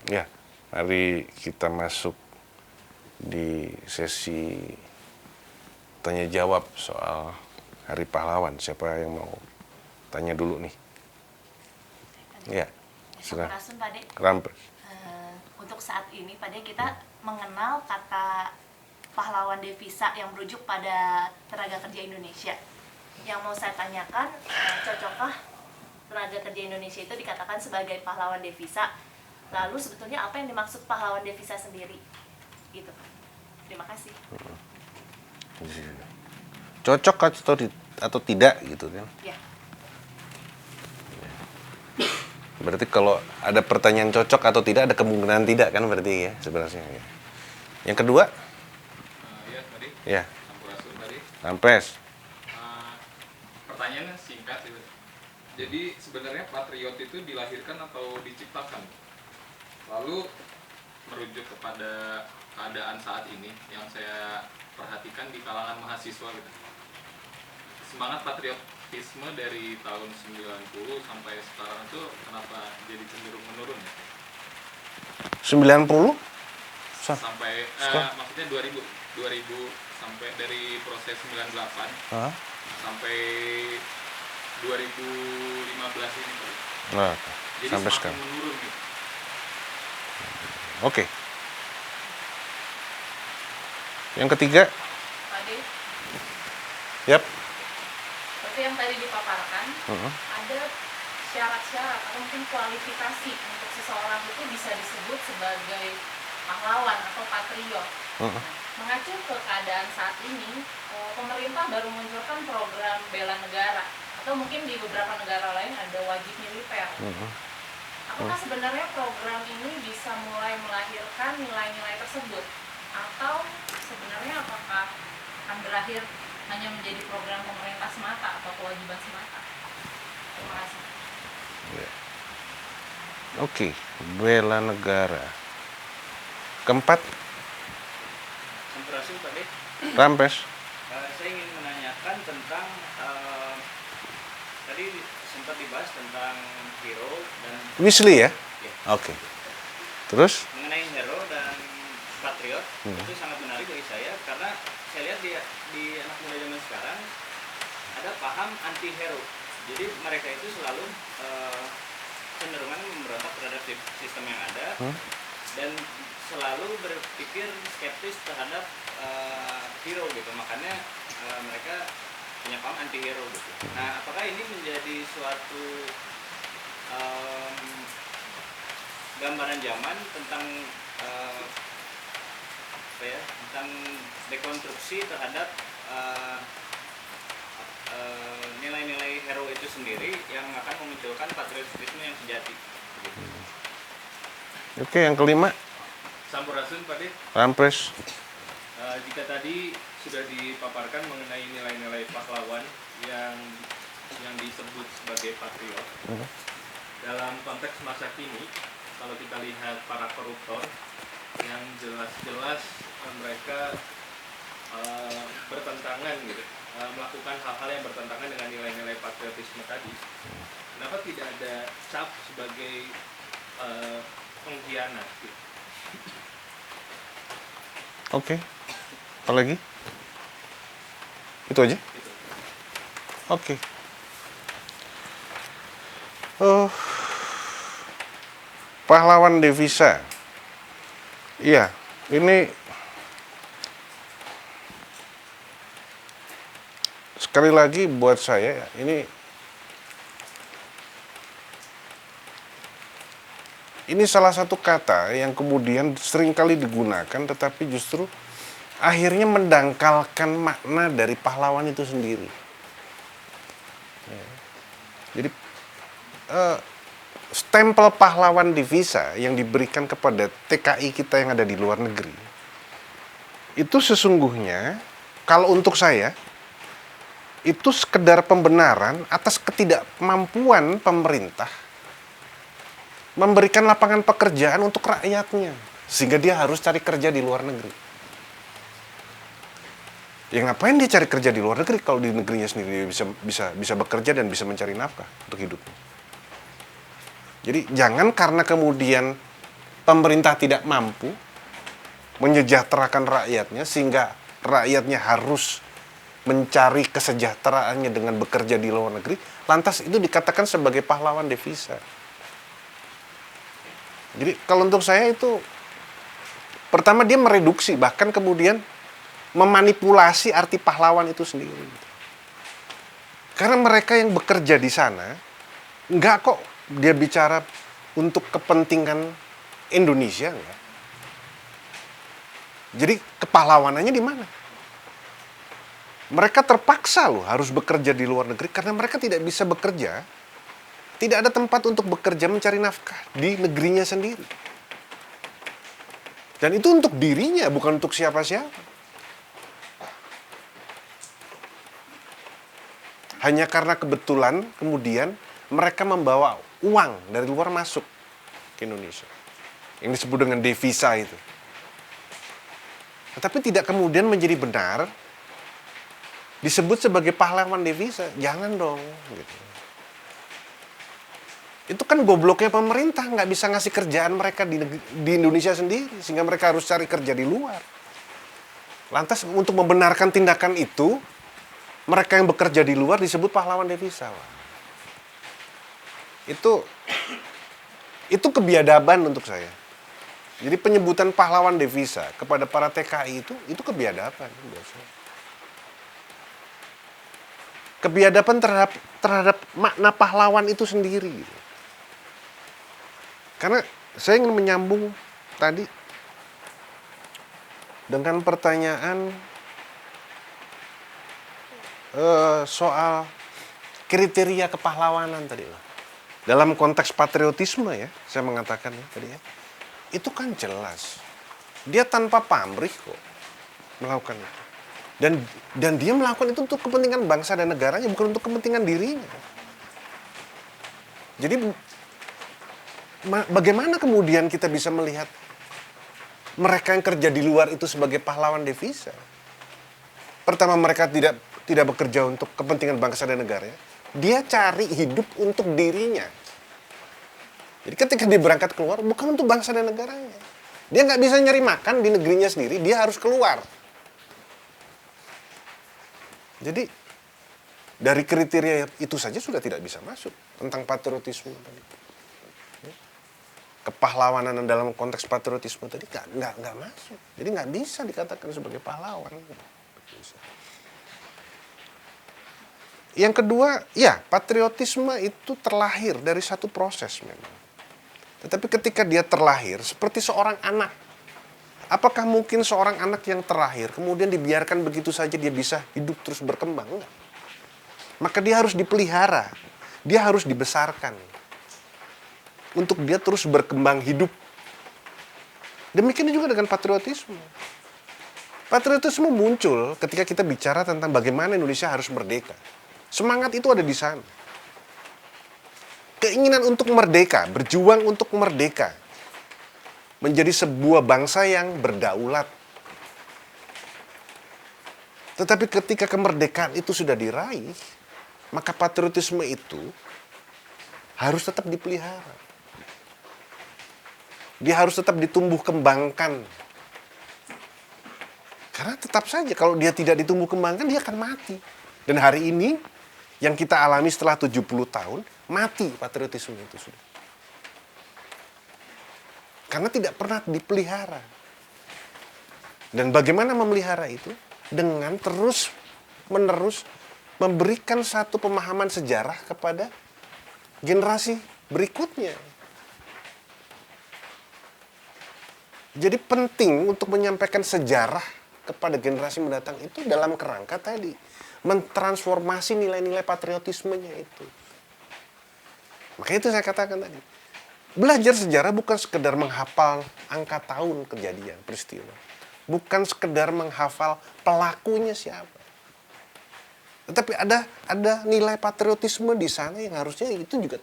Ya, mari kita masuk di sesi tanya jawab soal Hari Pahlawan. Siapa yang mau tanya dulu nih? Ya, silakan. Sampurasun, Pak De. Rampes. Untuk saat ini, Pak De, kita mengenal kata pahlawan devisa yang merujuk pada tenaga kerja Indonesia. Yang mau saya tanyakan, cocokkah tenaga kerja Indonesia itu dikatakan sebagai pahlawan devisa? Lalu sebetulnya apa yang dimaksud pahlawan devisa sendiri? Gitu, Pak. Terima kasih. Cocok atau tidak gitu kan? Ya. Berarti kalau ada pertanyaan cocok atau tidak, ada kemungkinan tidak kan berarti ya sebenarnya. Ya. Yang kedua? Ya, tadi. Ya. Sampurasun tadi. Rampes. Pertanyaannya singkat gitu. Jadi sebenarnya patriot itu dilahirkan atau diciptakan? Lalu merujuk kepada keadaan saat ini yang saya perhatikan di kalangan mahasiswa gitu. Semangat patriotisme dari tahun 90 sampai sekarang itu kenapa jadi cenderung menurun ya? 90? Sampai maksudnya 2000 sampai dari proses 98 sampai 2015 ini Pak. Nah, Jadi sampai semakin sekarang. menurun gitu. Oke. Yang ketiga? Pak De, Yap. seperti yang tadi dipaparkan, ada syarat-syarat atau mungkin kualifikasi untuk seseorang itu bisa disebut sebagai pahlawan atau patriot. Mengacu ke keadaan saat ini, pemerintah baru meluncurkan program bela negara, atau mungkin di beberapa negara lain ada wajib militer. Apakah sebenarnya program ini bisa mulai melahirkan nilai-nilai tersebut? Atau sebenarnya apakah akan berakhir hanya menjadi program pemerintah semata atau kewajiban semata? Terima kasih. Oke, bela negara. Keempat? Sampurasun Pak De. Rampes. Saya ingin menanyakan tentang tadi sempat dibahas tentang hero dan Weasley ya? ya, Oke. Terus? mengenai hero dan patriot itu sangat menarik bagi saya karena saya lihat di anak muda zaman sekarang ada paham anti hero. Jadi mereka itu selalu cenderungan memberontak terhadap sistem yang ada dan selalu berpikir skeptis terhadap hero gitu. Makanya mereka punya paham anti hero gitu. Nah, apakah ini menjadi suatu gambaran zaman tentang tentang dekonstruksi terhadap nilai-nilai hero itu sendiri yang akan memunculkan patriotisme yang sejati. Gitu. Oke, yang kelima? Sampurasun Pak De. Rampes. Jika tadi sudah dipaparkan mengenai nilai-nilai pahlawan yang disebut sebagai patriot, dalam konteks masa kini, kalau kita lihat para koruptor yang jelas-jelas mereka bertentangan gitu, melakukan hal-hal yang bertentangan dengan nilai-nilai patriotisme tadi, kenapa tidak ada cap sebagai pengkhianat gitu? Oke. Apa lagi? Itu aja? Gitu. Oke. Pahlawan devisa. Iya, ini sekali lagi buat saya ini salah satu kata yang kemudian seringkali digunakan tetapi justru akhirnya mendangkalkan makna dari pahlawan itu sendiri. Jadi stempel pahlawan devisa yang diberikan kepada TKI kita yang ada di luar negeri itu sesungguhnya kalau untuk saya itu sekedar pembenaran atas ketidakmampuan pemerintah memberikan lapangan pekerjaan untuk rakyatnya sehingga dia harus cari kerja di luar negeri. Ya ngapain dia cari kerja di luar negeri kalau di negerinya sendiri dia bisa bekerja dan bisa mencari nafkah untuk hidupnya. Jadi jangan karena kemudian pemerintah tidak mampu menyejahterakan rakyatnya sehingga rakyatnya harus mencari kesejahteraannya dengan bekerja di luar negeri, lantas itu dikatakan sebagai pahlawan devisa. Jadi kalau untuk saya itu, pertama dia mereduksi, bahkan kemudian memanipulasi arti pahlawan itu sendiri. Karena mereka yang bekerja di sana, enggak kok dia bicara untuk kepentingan Indonesia, enggak. Jadi kepahlawanannya di mana? Mereka terpaksa loh harus bekerja di luar negeri karena mereka tidak bisa bekerja, tidak ada tempat untuk bekerja mencari nafkah di negerinya sendiri. Dan itu untuk dirinya, bukan untuk siapa-siapa. Hanya karena kebetulan kemudian mereka membawa uang dari luar masuk ke Indonesia. Yang disebut dengan devisa itu. Tetapi tidak kemudian menjadi benar disebut sebagai pahlawan devisa. Jangan dong. Gitu. Itu kan gobloknya pemerintah, nggak bisa ngasih kerjaan mereka di Indonesia sendiri, sehingga mereka harus cari kerja di luar. Lantas untuk membenarkan tindakan itu, mereka yang bekerja di luar disebut pahlawan devisa. Wah. Itu kebiadaban untuk saya. Jadi penyebutan pahlawan devisa kepada para TKI itu kebiadaban. Kebiadaban terhadap makna pahlawan itu sendiri. Karena saya ingin menyambung tadi dengan pertanyaan soal kriteria kepahlawanan tadi. Dalam konteks patriotisme ya, saya mengatakan ya tadi ya. Itu kan jelas. Dia tanpa pamrih kok melakukan itu. Dan dia melakukan itu untuk kepentingan bangsa dan negaranya, bukan untuk kepentingan dirinya. Jadi bagaimana kemudian kita bisa melihat mereka yang kerja di luar itu sebagai pahlawan devisa? Pertama, mereka tidak bekerja untuk kepentingan bangsa dan negaranya. Dia cari hidup untuk dirinya. Jadi ketika dia berangkat keluar, bukan untuk bangsa dan negaranya. Dia nggak bisa nyari makan di negerinya sendiri, dia harus keluar. Jadi dari kriteria itu saja sudah tidak bisa masuk tentang patriotisme tadi. Kepahlawanan dalam konteks patriotisme tadi nggak masuk. Jadi nggak bisa dikatakan sebagai pahlawan. Yang kedua, ya patriotisme itu terlahir dari satu proses memang. Tetapi ketika dia terlahir seperti seorang anak, apakah mungkin seorang anak yang terlahir kemudian dibiarkan begitu saja dia bisa hidup terus berkembang? Enggak. Maka dia harus dipelihara, dia harus dibesarkan untuk dia terus berkembang hidup. Demikian juga dengan patriotisme. Patriotisme muncul ketika kita bicara tentang bagaimana Indonesia harus merdeka. Semangat itu ada di sana. Keinginan untuk merdeka, berjuang untuk merdeka. Menjadi sebuah bangsa yang berdaulat. Tetapi ketika kemerdekaan itu sudah diraih, maka patriotisme itu harus tetap dipelihara. Dia harus tetap ditumbuh kembangkan. Karena tetap saja kalau dia tidak ditumbuh kembangkan, dia akan mati. Dan hari ini, yang kita alami setelah 70 tahun, mati patriotisme itu sudah. Karena tidak pernah dipelihara. Dan bagaimana memelihara itu? Dengan terus-menerus memberikan satu pemahaman sejarah kepada generasi berikutnya. Jadi penting untuk menyampaikan sejarah kepada generasi mendatang itu dalam kerangka tadi. Mentransformasi nilai-nilai patriotismenya itu. Makanya itu saya katakan tadi. Belajar sejarah bukan sekedar menghafal angka tahun kejadian, peristiwa. Bukan sekedar menghafal pelakunya siapa. Tetapi ada nilai patriotisme di sana yang harusnya itu juga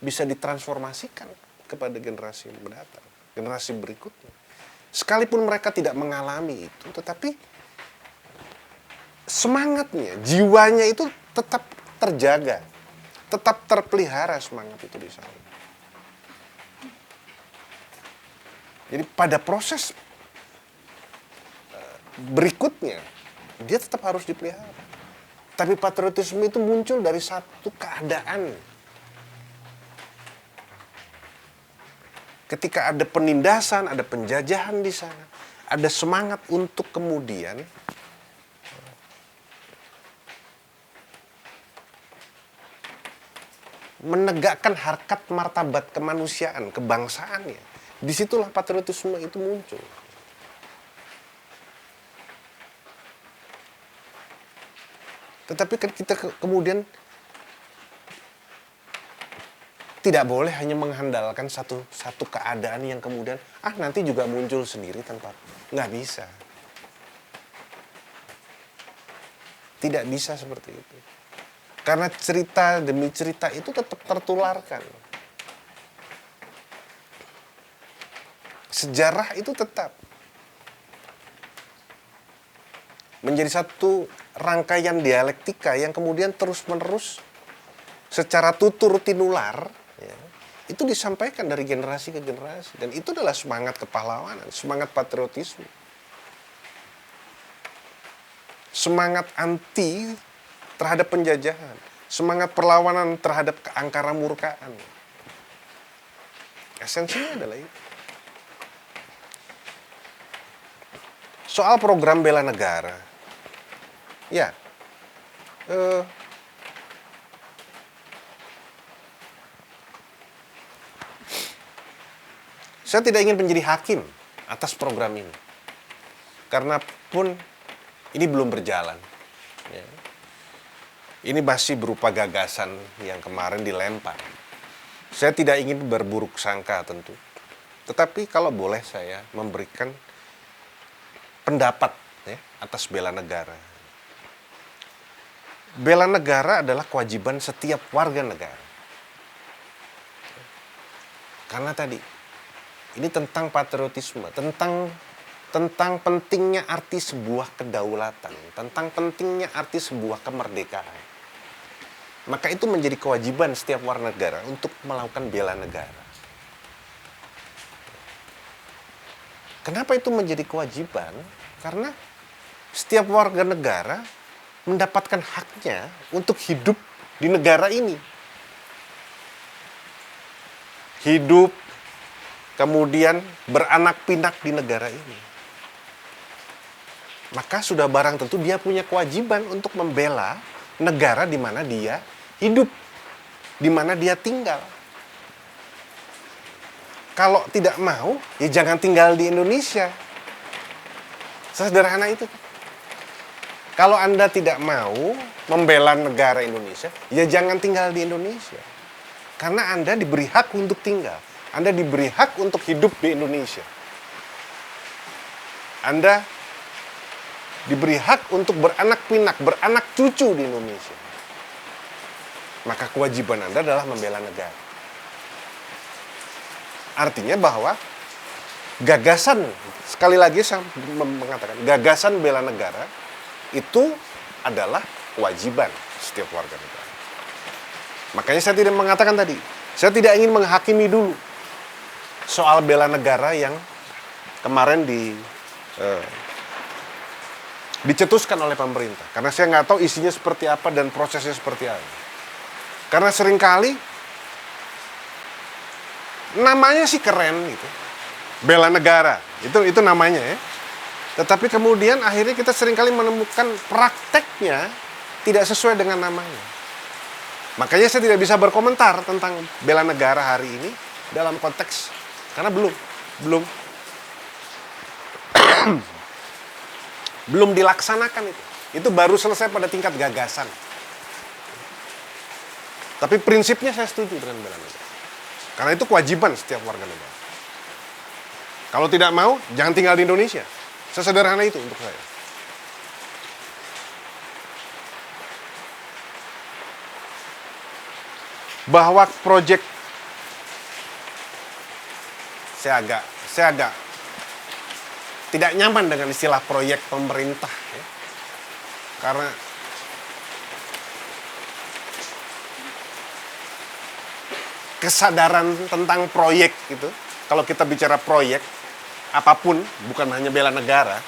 bisa ditransformasikan kepada generasi mendatang, generasi berikutnya. Sekalipun mereka tidak mengalami itu, tetapi semangatnya, jiwanya itu tetap terjaga, tetap terpelihara semangat itu di sana. Jadi pada proses berikutnya, dia tetap harus dipelihara. Tapi patriotisme itu muncul dari satu keadaan. Ketika ada penindasan, ada penjajahan di sana, ada semangat untuk kemudian menegakkan harkat martabat kemanusiaan, kebangsaannya. Disitulah patriotisme itu muncul. Tetapi kan kita kemudian tidak boleh hanya mengandalkan satu keadaan yang kemudian nanti juga muncul sendiri tanpa, nggak bisa. Tidak bisa seperti itu. Karena cerita demi cerita itu tetap tertularkan. Sejarah itu tetap menjadi satu rangkaian dialektika yang kemudian terus-menerus secara tutur tinular, ya, itu disampaikan dari generasi ke generasi. Dan itu adalah semangat kepahlawanan, semangat patriotisme. Semangat anti terhadap penjajahan, semangat perlawanan terhadap keangkara murkaan. Esensinya adalah itu. Soal program bela negara, ya, saya tidak ingin menjadi hakim atas program ini, karena pun ini belum berjalan. Ya. Ini masih berupa gagasan yang kemarin dilempar. Saya tidak ingin berburuk sangka tentu, tetapi kalau boleh saya memberikan pendapat ya, atas bela negara. Bela negara adalah kewajiban setiap warga negara. Karena tadi, ini tentang patriotisme, tentang pentingnya arti sebuah kedaulatan, tentang pentingnya arti sebuah kemerdekaan. Maka itu menjadi kewajiban setiap warga negara untuk melakukan bela negara. Kenapa itu menjadi kewajiban? Karena setiap warga negara mendapatkan haknya untuk hidup di negara ini. Hidup, kemudian beranak pinak di negara ini. Maka sudah barang tentu dia punya kewajiban untuk membela negara di mana dia hidup, di mana dia tinggal. Kalau tidak mau, ya jangan tinggal di Indonesia. Sesederhana itu. Kalau Anda tidak mau membela negara Indonesia, ya jangan tinggal di Indonesia. Karena Anda diberi hak untuk tinggal. Anda diberi hak untuk hidup di Indonesia. Anda diberi hak untuk beranak pinak, beranak cucu di Indonesia. Maka kewajiban Anda adalah membela negara. Artinya bahwa gagasan, sekali lagi saya mengatakan, gagasan bela negara itu adalah kewajiban setiap warga negara. Makanya saya tidak mengatakan tadi, saya tidak ingin menghakimi dulu soal bela negara yang kemarin dicetuskan oleh pemerintah. Karena saya nggak tahu isinya seperti apa dan prosesnya seperti apa. Karena seringkali namanya sih keren gitu, bela negara, itu namanya ya. Tetapi kemudian akhirnya kita seringkali menemukan prakteknya tidak sesuai dengan namanya. Makanya saya tidak bisa berkomentar tentang bela negara hari ini dalam konteks, karena belum dilaksanakan itu. Itu baru selesai pada tingkat gagasan. Tapi prinsipnya saya setuju dengan bela negara. Karena itu kewajiban setiap warga negara. Kalau tidak mau, jangan tinggal di Indonesia. Sesederhana itu untuk saya. Bahwa proyek, saya agak tidak nyaman dengan istilah proyek pemerintah ya. Karena kesadaran tentang proyek gitu, kalau kita bicara proyek, apapun, bukan hanya bela negara,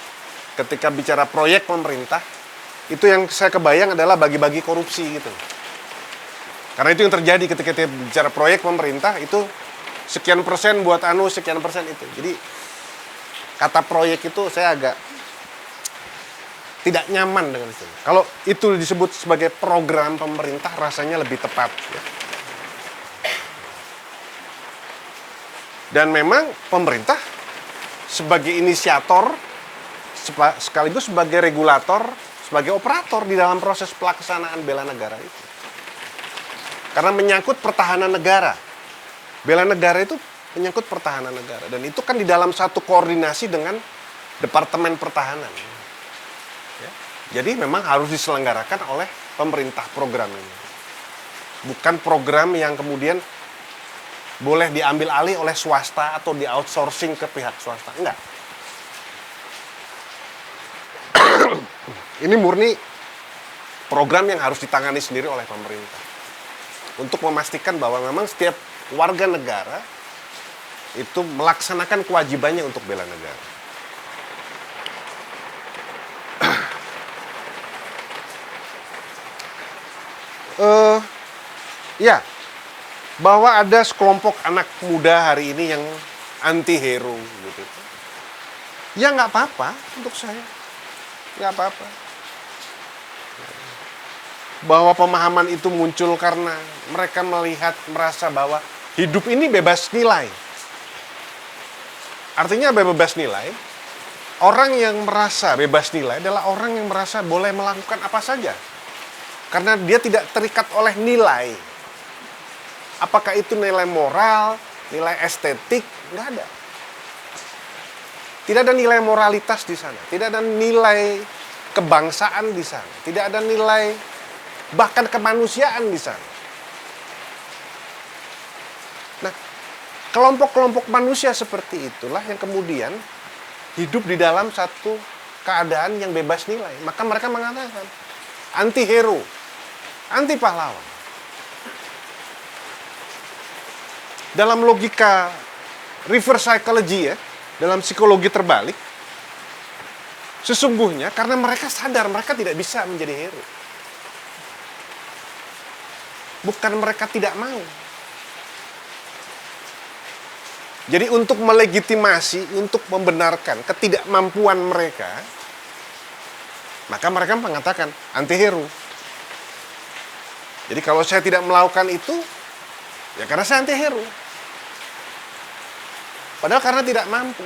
ketika bicara proyek pemerintah, itu yang saya kebayang adalah bagi-bagi korupsi gitu. Karena itu yang terjadi ketika kita bicara proyek pemerintah, itu sekian persen buat anu, sekian persen itu. Jadi kata proyek itu saya agak tidak nyaman dengan itu. Kalau itu disebut sebagai program pemerintah, rasanya lebih tepat. Ya. Dan memang pemerintah sebagai inisiator, sekaligus sebagai regulator, sebagai operator di dalam proses pelaksanaan bela negara itu. Karena menyangkut pertahanan negara. Bela negara itu menyangkut pertahanan negara. Dan itu kan di dalam satu koordinasi dengan Departemen Pertahanan. Ya. Jadi memang harus diselenggarakan oleh pemerintah program ini. Bukan program yang kemudian boleh diambil alih oleh swasta atau di outsourcing ke pihak swasta. Enggak. Ini murni program yang harus ditangani sendiri oleh pemerintah. Untuk memastikan bahwa memang setiap warga negara itu melaksanakan kewajibannya untuk bela negara. Ya, bahwa ada sekelompok anak muda hari ini yang anti hero gitu. Ya nggak apa-apa untuk saya, nggak apa-apa. Bahwa pemahaman itu muncul karena mereka merasa bahwa hidup ini bebas nilai. Artinya bebas nilai, orang yang merasa bebas nilai adalah orang yang merasa boleh melakukan apa saja. Karena dia tidak terikat oleh nilai. Apakah itu nilai moral, nilai estetik, nggak ada. Tidak ada nilai moralitas di sana, tidak ada nilai kebangsaan di sana, tidak ada nilai bahkan kemanusiaan di sana. Nah, kelompok-kelompok manusia seperti itulah yang kemudian hidup di dalam satu keadaan yang bebas nilai. Maka mereka mengatakan anti hero, anti pahlawan. Dalam logika reverse psychology ya, dalam psikologi terbalik, sesungguhnya karena mereka sadar mereka tidak bisa menjadi hero. Bukan mereka tidak mau. Jadi untuk melegitimasi, untuk membenarkan ketidakmampuan mereka, maka mereka mengatakan anti-hero. Jadi kalau saya tidak melakukan itu, ya karena saya anti-hero. Padahal karena tidak mampu.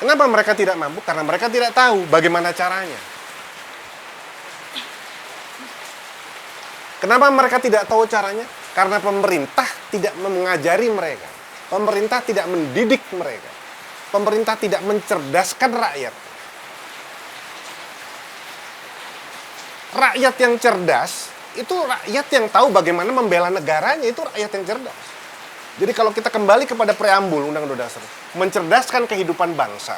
Kenapa mereka tidak mampu? Karena mereka tidak tahu bagaimana caranya. Kenapa mereka tidak tahu caranya? Karena pemerintah tidak mengajari mereka. Pemerintah tidak mendidik mereka. Pemerintah tidak mencerdaskan rakyat. Rakyat yang cerdas, itu rakyat yang tahu bagaimana membela negaranya, itu rakyat yang cerdas. Jadi kalau kita kembali kepada preambul Undang-Undang Dasar, mencerdaskan kehidupan bangsa,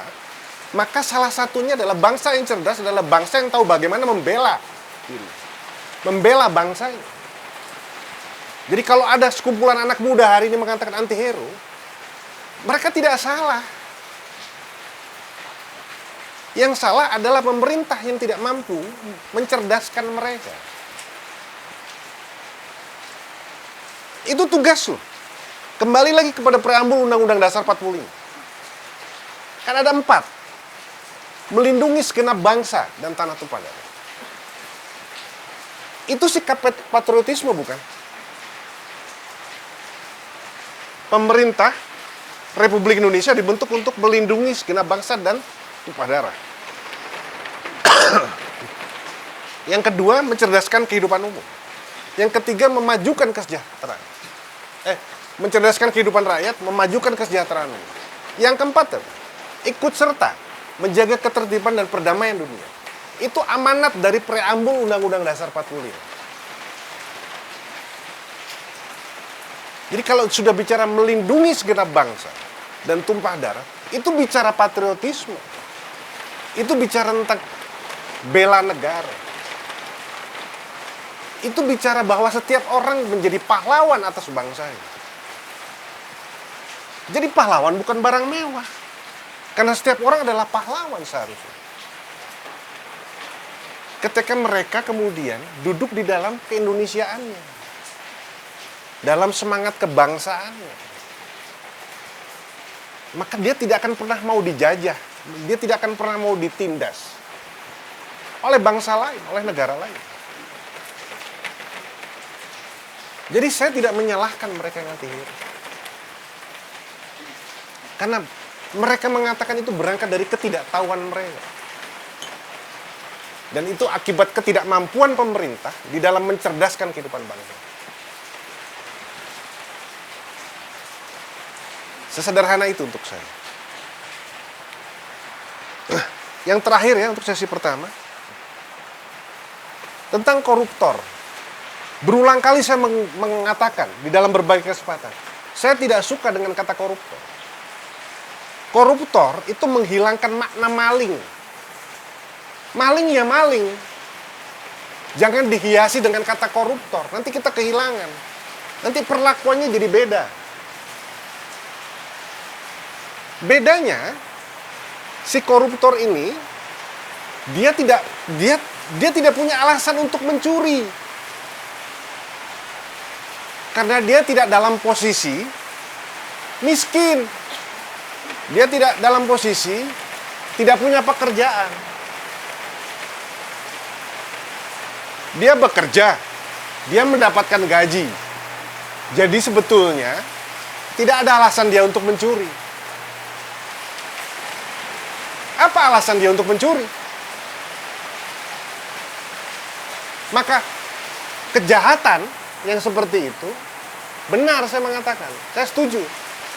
maka salah satunya adalah bangsa yang cerdas adalah bangsa yang tahu bagaimana membela diri. Membela bangsa ini. Jadi kalau ada sekumpulan anak muda hari ini mengatakan anti-hero, mereka tidak salah. Yang salah adalah pemerintah yang tidak mampu mencerdaskan mereka. Itu tugas loh. Kembali lagi kepada preambul Undang-Undang Dasar 45. Kan ada 4. Melindungi segenap bangsa dan tanah tumpah darah. Itu sikap patriotisme bukan? Pemerintah Republik Indonesia dibentuk untuk melindungi segenap bangsa dan tumpah darah. Yang kedua, mencerdaskan kehidupan umum. Yang ketiga, memajukan kesejahteraan. Mencerdaskan kehidupan rakyat, memajukan kesejahteraan umum. Yang keempat, ikut serta menjaga ketertiban dan perdamaian dunia. Itu amanat dari preambul Undang-Undang Dasar 45. Jadi kalau sudah bicara melindungi segenap bangsa dan tumpah darah, itu bicara patriotisme. Itu bicara tentang bela negara. Itu bicara bahwa setiap orang menjadi pahlawan atas bangsanya. Jadi pahlawan bukan barang mewah. Karena setiap orang adalah pahlawan seharusnya. Ketika mereka kemudian duduk di dalam keindonesiaannya, dalam semangat kebangsaannya, maka dia tidak akan pernah mau dijajah, dia tidak akan pernah mau ditindas oleh bangsa lain, oleh negara lain. Jadi saya tidak menyalahkan mereka yang anti-hero. Karena mereka mengatakan itu berangkat dari ketidaktahuan mereka. Dan itu akibat ketidakmampuan pemerintah di dalam mencerdaskan kehidupan bangsa. Sesederhana itu untuk saya. Yang terakhir ya untuk sesi pertama. Tentang koruptor. Berulang kali saya mengatakan di dalam berbagai kesempatan. Saya tidak suka dengan kata koruptor. Koruptor itu menghilangkan makna maling. Maling ya maling. Jangan dihiasi dengan kata koruptor. Nanti kita kehilangan. Nanti perlakuannya jadi beda. Bedanya, si koruptor ini dia tidak punya alasan untuk mencuri. Karena dia tidak dalam posisi miskin. Dia tidak dalam posisi tidak punya pekerjaan. Dia bekerja, dia mendapatkan gaji. Jadi sebetulnya tidak ada alasan dia untuk mencuri. Apa alasan dia untuk mencuri? Maka kejahatan yang seperti itu, benar saya mengatakan, saya setuju.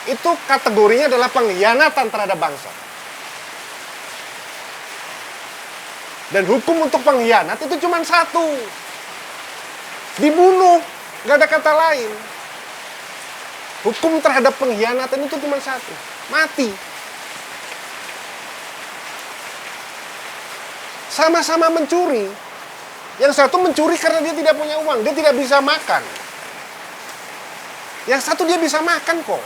Itu kategorinya adalah pengkhianatan terhadap bangsa. Dan hukum untuk pengkhianat itu cuma satu. Dibunuh, gak ada kata lain. Hukum terhadap pengkhianatan itu cuma satu, mati. Sama-sama mencuri. Yang satu mencuri karena dia tidak punya uang, dia tidak bisa makan. Yang satu dia bisa makan kok.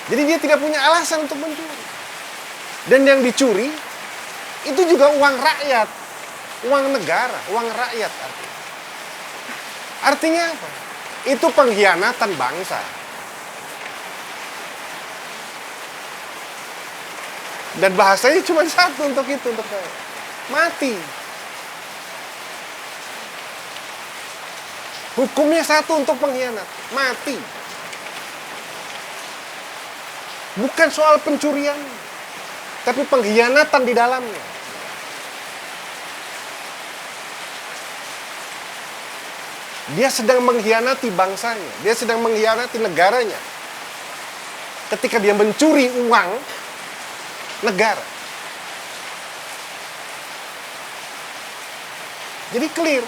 Jadi dia tidak punya alasan untuk mencuri. Dan yang dicuri itu juga uang rakyat, uang negara, uang rakyat artinya. Artinya apa? Itu pengkhianatan bangsa. Dan bahasanya cuma satu untuk itu, untuk saya. Mati. Hukumnya satu untuk pengkhianat, mati. Bukan soal pencurian, tapi pengkhianatan di dalamnya. Dia sedang mengkhianati bangsanya, dia sedang mengkhianati negaranya. Ketika dia mencuri uang negara. Jadi clear.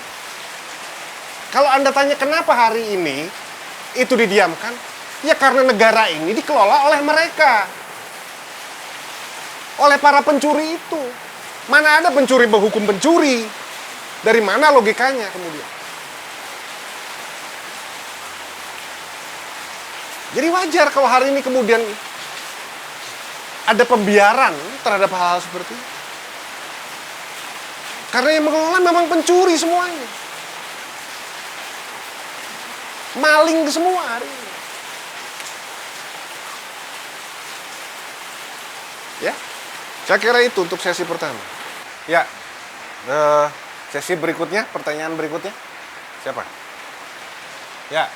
Kalau Anda tanya kenapa hari ini itu didiamkan, ya karena negara ini dikelola oleh mereka. Oleh para pencuri itu. Mana ada pencuri menghukum pencuri? Dari mana logikanya kemudian? Jadi wajar kalau hari ini kemudian ada pembiaran terhadap hal-hal seperti itu. Karena yang mengelola memang pencuri semuanya. Maling semua hari ini. Ya, saya kira itu untuk sesi pertama. Ya, sesi berikutnya, pertanyaan berikutnya. Siapa? Ya.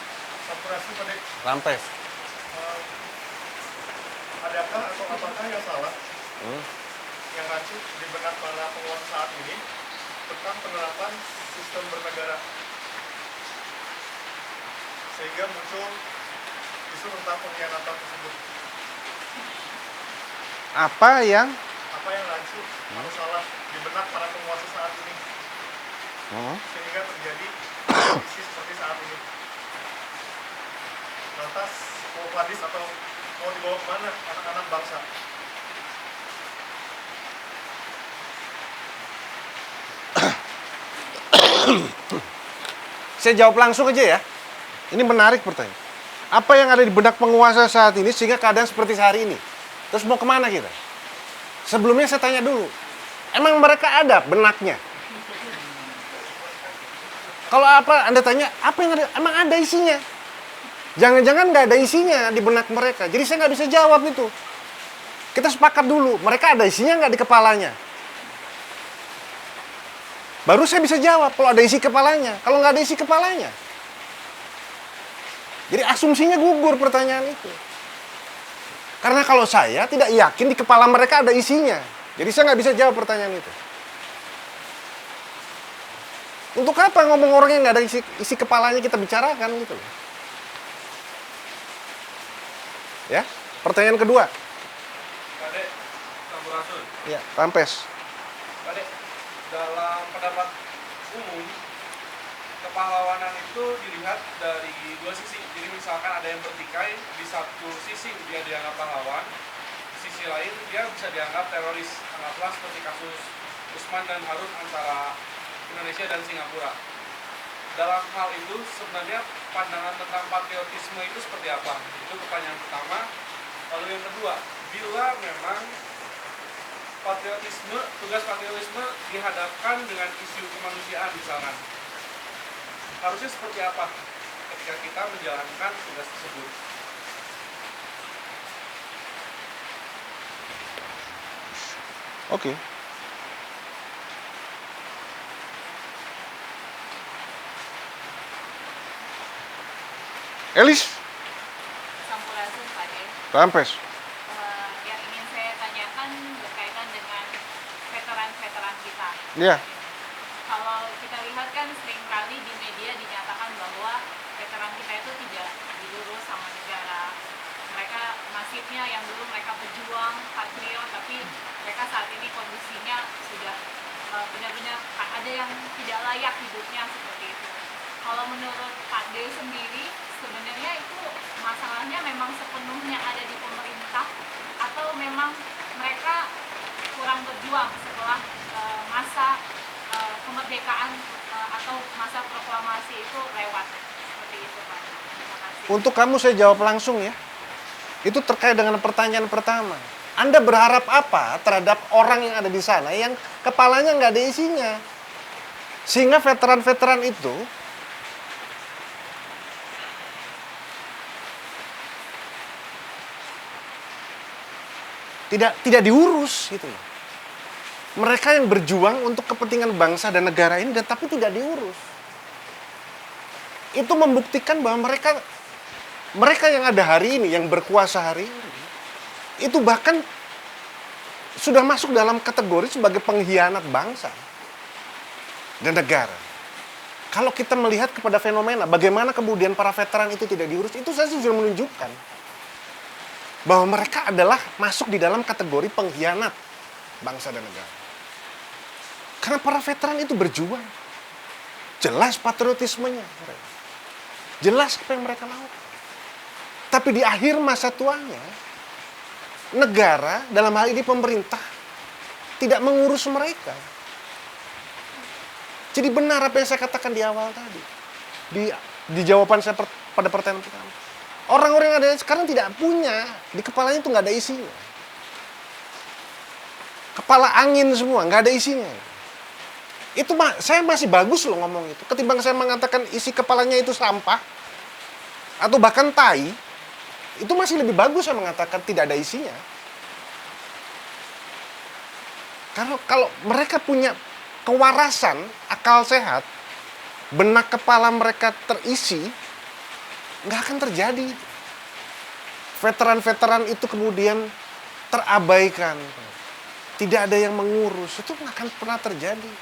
Sampurasih Pak Dek. Rampes. Adakah atau apakah yang salah yang rancu di benak para penguasa saat ini tentang penerapan sistem bernegara sehingga muncul isu tentang pengkhianatan tersebut? Apa yang rancu atau salah di benak para penguasa saat ini sehingga terjadi kondisi seperti saat ini? Lantas mau hadis atau mau dibawa kemana anak-anak bangsa? Saya jawab langsung aja ya. Ini menarik pertanyaan. Apa yang ada di benak penguasa saat ini sehingga keadaan seperti hari ini? Terus mau kemana kita? Sebelumnya saya tanya dulu, emang mereka ada benaknya? Kalau apa Anda tanya, apa yang ada? Emang ada isinya? Jangan-jangan nggak ada isinya di benak mereka. Jadi saya nggak bisa jawab itu. Kita sepakat dulu, mereka ada isinya nggak di kepalanya? Baru saya bisa jawab kalau ada isi kepalanya. Kalau nggak ada isi kepalanya. Jadi asumsinya gugur pertanyaan itu. Karena kalau saya tidak yakin di kepala mereka ada isinya. Jadi saya nggak bisa jawab pertanyaan itu. Untuk apa ngomong orang yang nggak ada isi kepalanya kita bicarakan gitu loh. Ya, pertanyaan kedua. Kade, Sampurasun. Ya, Rampes. Kade, dalam pendapat umum, kepahlawanan itu dilihat dari dua sisi. Jadi misalkan ada yang bertikai, di satu sisi dia dianggap pahlawan, di sisi lain dia bisa dianggap teroris. Anggaplah seperti kasus Usman dan Harun antara Indonesia dan Singapura. Dalam hal itu sebenarnya pandangan tentang patriotisme itu seperti apa? Itu pertanyaan pertama. Lalu yang kedua, bila memang tugas patriotisme dihadapkan dengan isu kemanusiaan misalkan, harusnya seperti apa ketika kita menjalankan tugas tersebut? Oke. Elis, Sampurasun Pak De. Rampes. Yang ingin saya tanyakan berkaitan dengan veteran-veteran kita. Ya. Kalau kita lihat kan seringkali di media dinyatakan bahwa veteran kita itu tidak diurus sama negara. Mereka nasibnya yang dulu mereka berjuang, patriot, tapi mereka saat ini kondisinya sudah benar-benar ada yang tidak layak hidupnya seperti itu. Kalau menurut Pak D sendiri, sebenarnya itu masalahnya memang sepenuhnya ada di pemerintah atau memang mereka kurang berjuang setelah masa kemerdekaan atau masa proklamasi itu lewat, seperti itu Pak. Terima kasih. Untuk kamu saya jawab langsung ya. Itu terkait dengan pertanyaan pertama. Anda berharap apa terhadap orang yang ada di sana yang kepalanya nggak ada isinya? Sehingga veteran-veteran itu tidak diurus gitu loh. Mereka yang berjuang untuk kepentingan bangsa dan negara ini tapi tidak diurus. Itu membuktikan bahwa mereka yang ada hari ini, yang berkuasa hari ini, itu bahkan sudah masuk dalam kategori sebagai pengkhianat bangsa dan negara. Kalau kita melihat kepada fenomena bagaimana kemudian para veteran itu tidak diurus, itu saya sudah menunjukkan bahwa mereka adalah masuk di dalam kategori pengkhianat bangsa dan negara. Karena para veteran itu berjuang. Jelas patriotismenya. Jelas apa yang mereka lakukan. Tapi di akhir masa tuanya, negara, dalam hal ini pemerintah, tidak mengurus mereka. Jadi benar apa yang saya katakan di awal tadi. Di jawaban saya pada pertanyaan pertama. Orang-orang yang ada sekarang tidak punya, di kepalanya itu nggak ada isinya. Kepala angin semua, nggak ada isinya. Itu saya masih bagus loh ngomong itu. Ketimbang saya mengatakan isi kepalanya itu sampah, atau bahkan tai, itu masih lebih bagus saya mengatakan tidak ada isinya. Kalau mereka punya kewarasan, akal sehat, benak kepala mereka terisi, nggak akan terjadi. Veteran-veteran itu kemudian terabaikan. Tidak ada yang mengurus. Itu nggak akan pernah terjadi.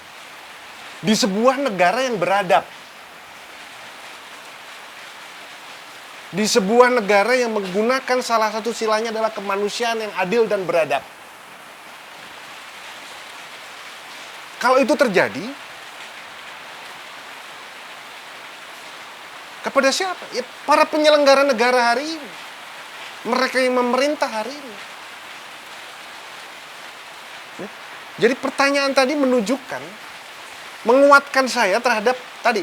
Di sebuah negara yang beradab. Di sebuah negara yang menggunakan salah satu silanya adalah kemanusiaan yang adil dan beradab. Kalau itu terjadi, kepada siapa? Ya, para penyelenggara negara hari ini. Mereka yang memerintah hari ini. Ya. Jadi pertanyaan tadi menunjukkan, menguatkan saya terhadap tadi,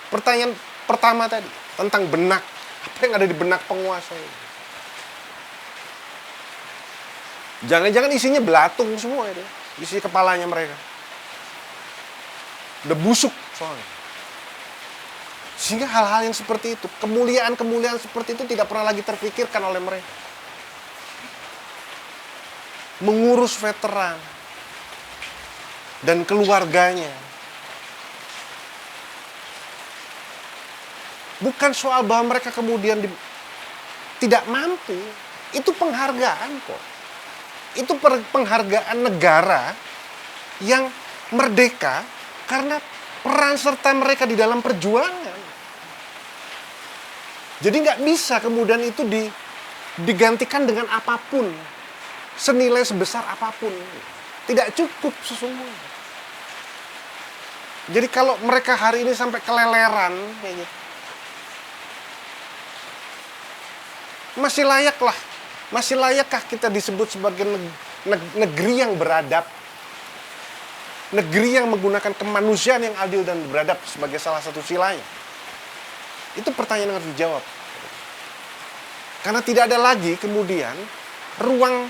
pertanyaan pertama tadi, tentang benak Apa yang ada di benak penguasa ini? Jangan-jangan isinya belatung semua itu. Isi kepalanya mereka. Udah busuk soalnya. Sehingga hal-hal yang seperti itu, kemuliaan-kemuliaan seperti itu tidak pernah lagi terpikirkan oleh mereka. Mengurus veteran dan keluarganya. Bukan soal bahwa mereka kemudian tidak mampu. Itu penghargaan kok. Itu penghargaan negara yang merdeka karena peran serta mereka di dalam perjuangan. Jadi nggak bisa kemudian itu digantikan dengan apapun. Senilai sebesar apapun. Tidak cukup sesungguhnya. Jadi kalau mereka hari ini sampai keleleran kayak gitu, masih layakkah kita disebut sebagai negeri yang beradab, negeri yang menggunakan kemanusiaan yang adil dan beradab sebagai salah satu silanya? Itu pertanyaan yang harus dijawab. Karena tidak ada lagi kemudian ruang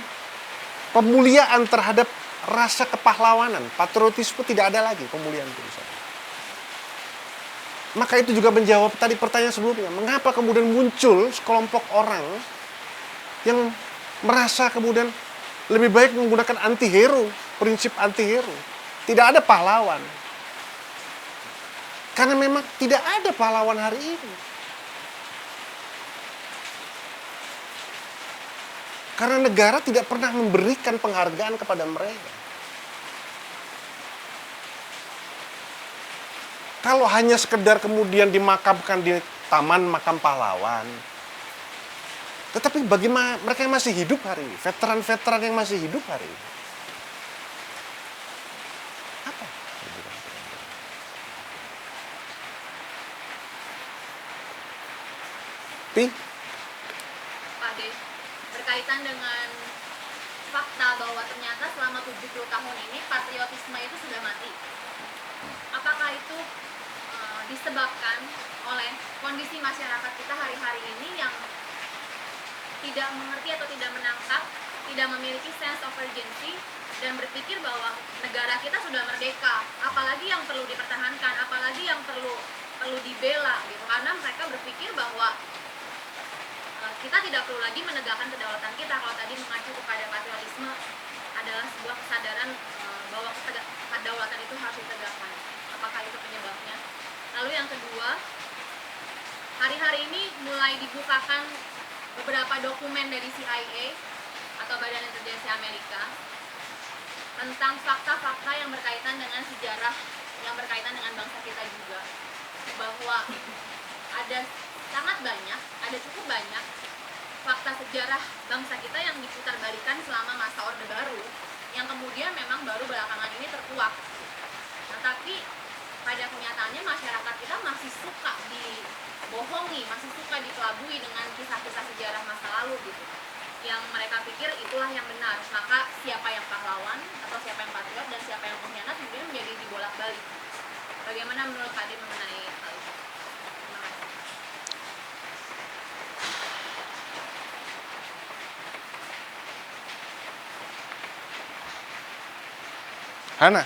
pemuliaan terhadap rasa kepahlawanan, patriotisme, tidak ada lagi pemulihan itu. Maka itu juga menjawab tadi pertanyaan sebelumnya. Mengapa kemudian muncul sekelompok orang yang merasa kemudian lebih baik menggunakan anti-hero, prinsip anti-hero. Tidak ada pahlawan. Karena memang tidak ada pahlawan hari ini. Karena negara tidak pernah memberikan penghargaan kepada mereka. Kalau hanya sekedar kemudian dimakamkan di taman makam pahlawan. Tetapi bagaimana mereka yang masih hidup hari ini? Veteran-veteran yang masih hidup hari ini. Apa? Pi? Pak De, berkaitan dengan fakta bahwa ternyata selama 70 tahun ini patriotisme itu sudah mati. Apakah itu disebabkan oleh kondisi masyarakat kita hari-hari ini yang tidak mengerti atau tidak menangkap, tidak memiliki sense of urgency, dan berpikir bahwa negara kita sudah merdeka, apalagi yang perlu dipertahankan, apalagi yang perlu dibela gitu. Karena mereka berpikir bahwa kita tidak perlu lagi menegakkan kedaulatan kita. Kalau tadi mengacu kepada patriotisme adalah sebuah kesadaran bahwa kedaulatan itu harus ditegakkan. Apakah itu penyebabnya? Lalu yang kedua, hari-hari ini mulai dibukakan beberapa dokumen dari CIA atau Badan Intelijensi Amerika tentang fakta-fakta yang berkaitan dengan sejarah, yang berkaitan dengan bangsa kita juga, bahwa ada sangat banyak, ada cukup banyak fakta sejarah bangsa kita yang diputarbalikan selama masa Orde Baru, yang kemudian memang baru belakangan ini terkuak. Nah, tapi pada kenyataannya masyarakat kita masih suka dibohongi, masih suka dikelabui dengan kisah-kisah sejarah masa lalu gitu. Yang mereka pikir itulah yang benar. Maka siapa yang pahlawan atau siapa yang patriot dan siapa yang pengkhianat kemudian menjadi dibolak-balik. Bagaimana menurut Pak De mengenai hal itu? Terima kasih. Hana?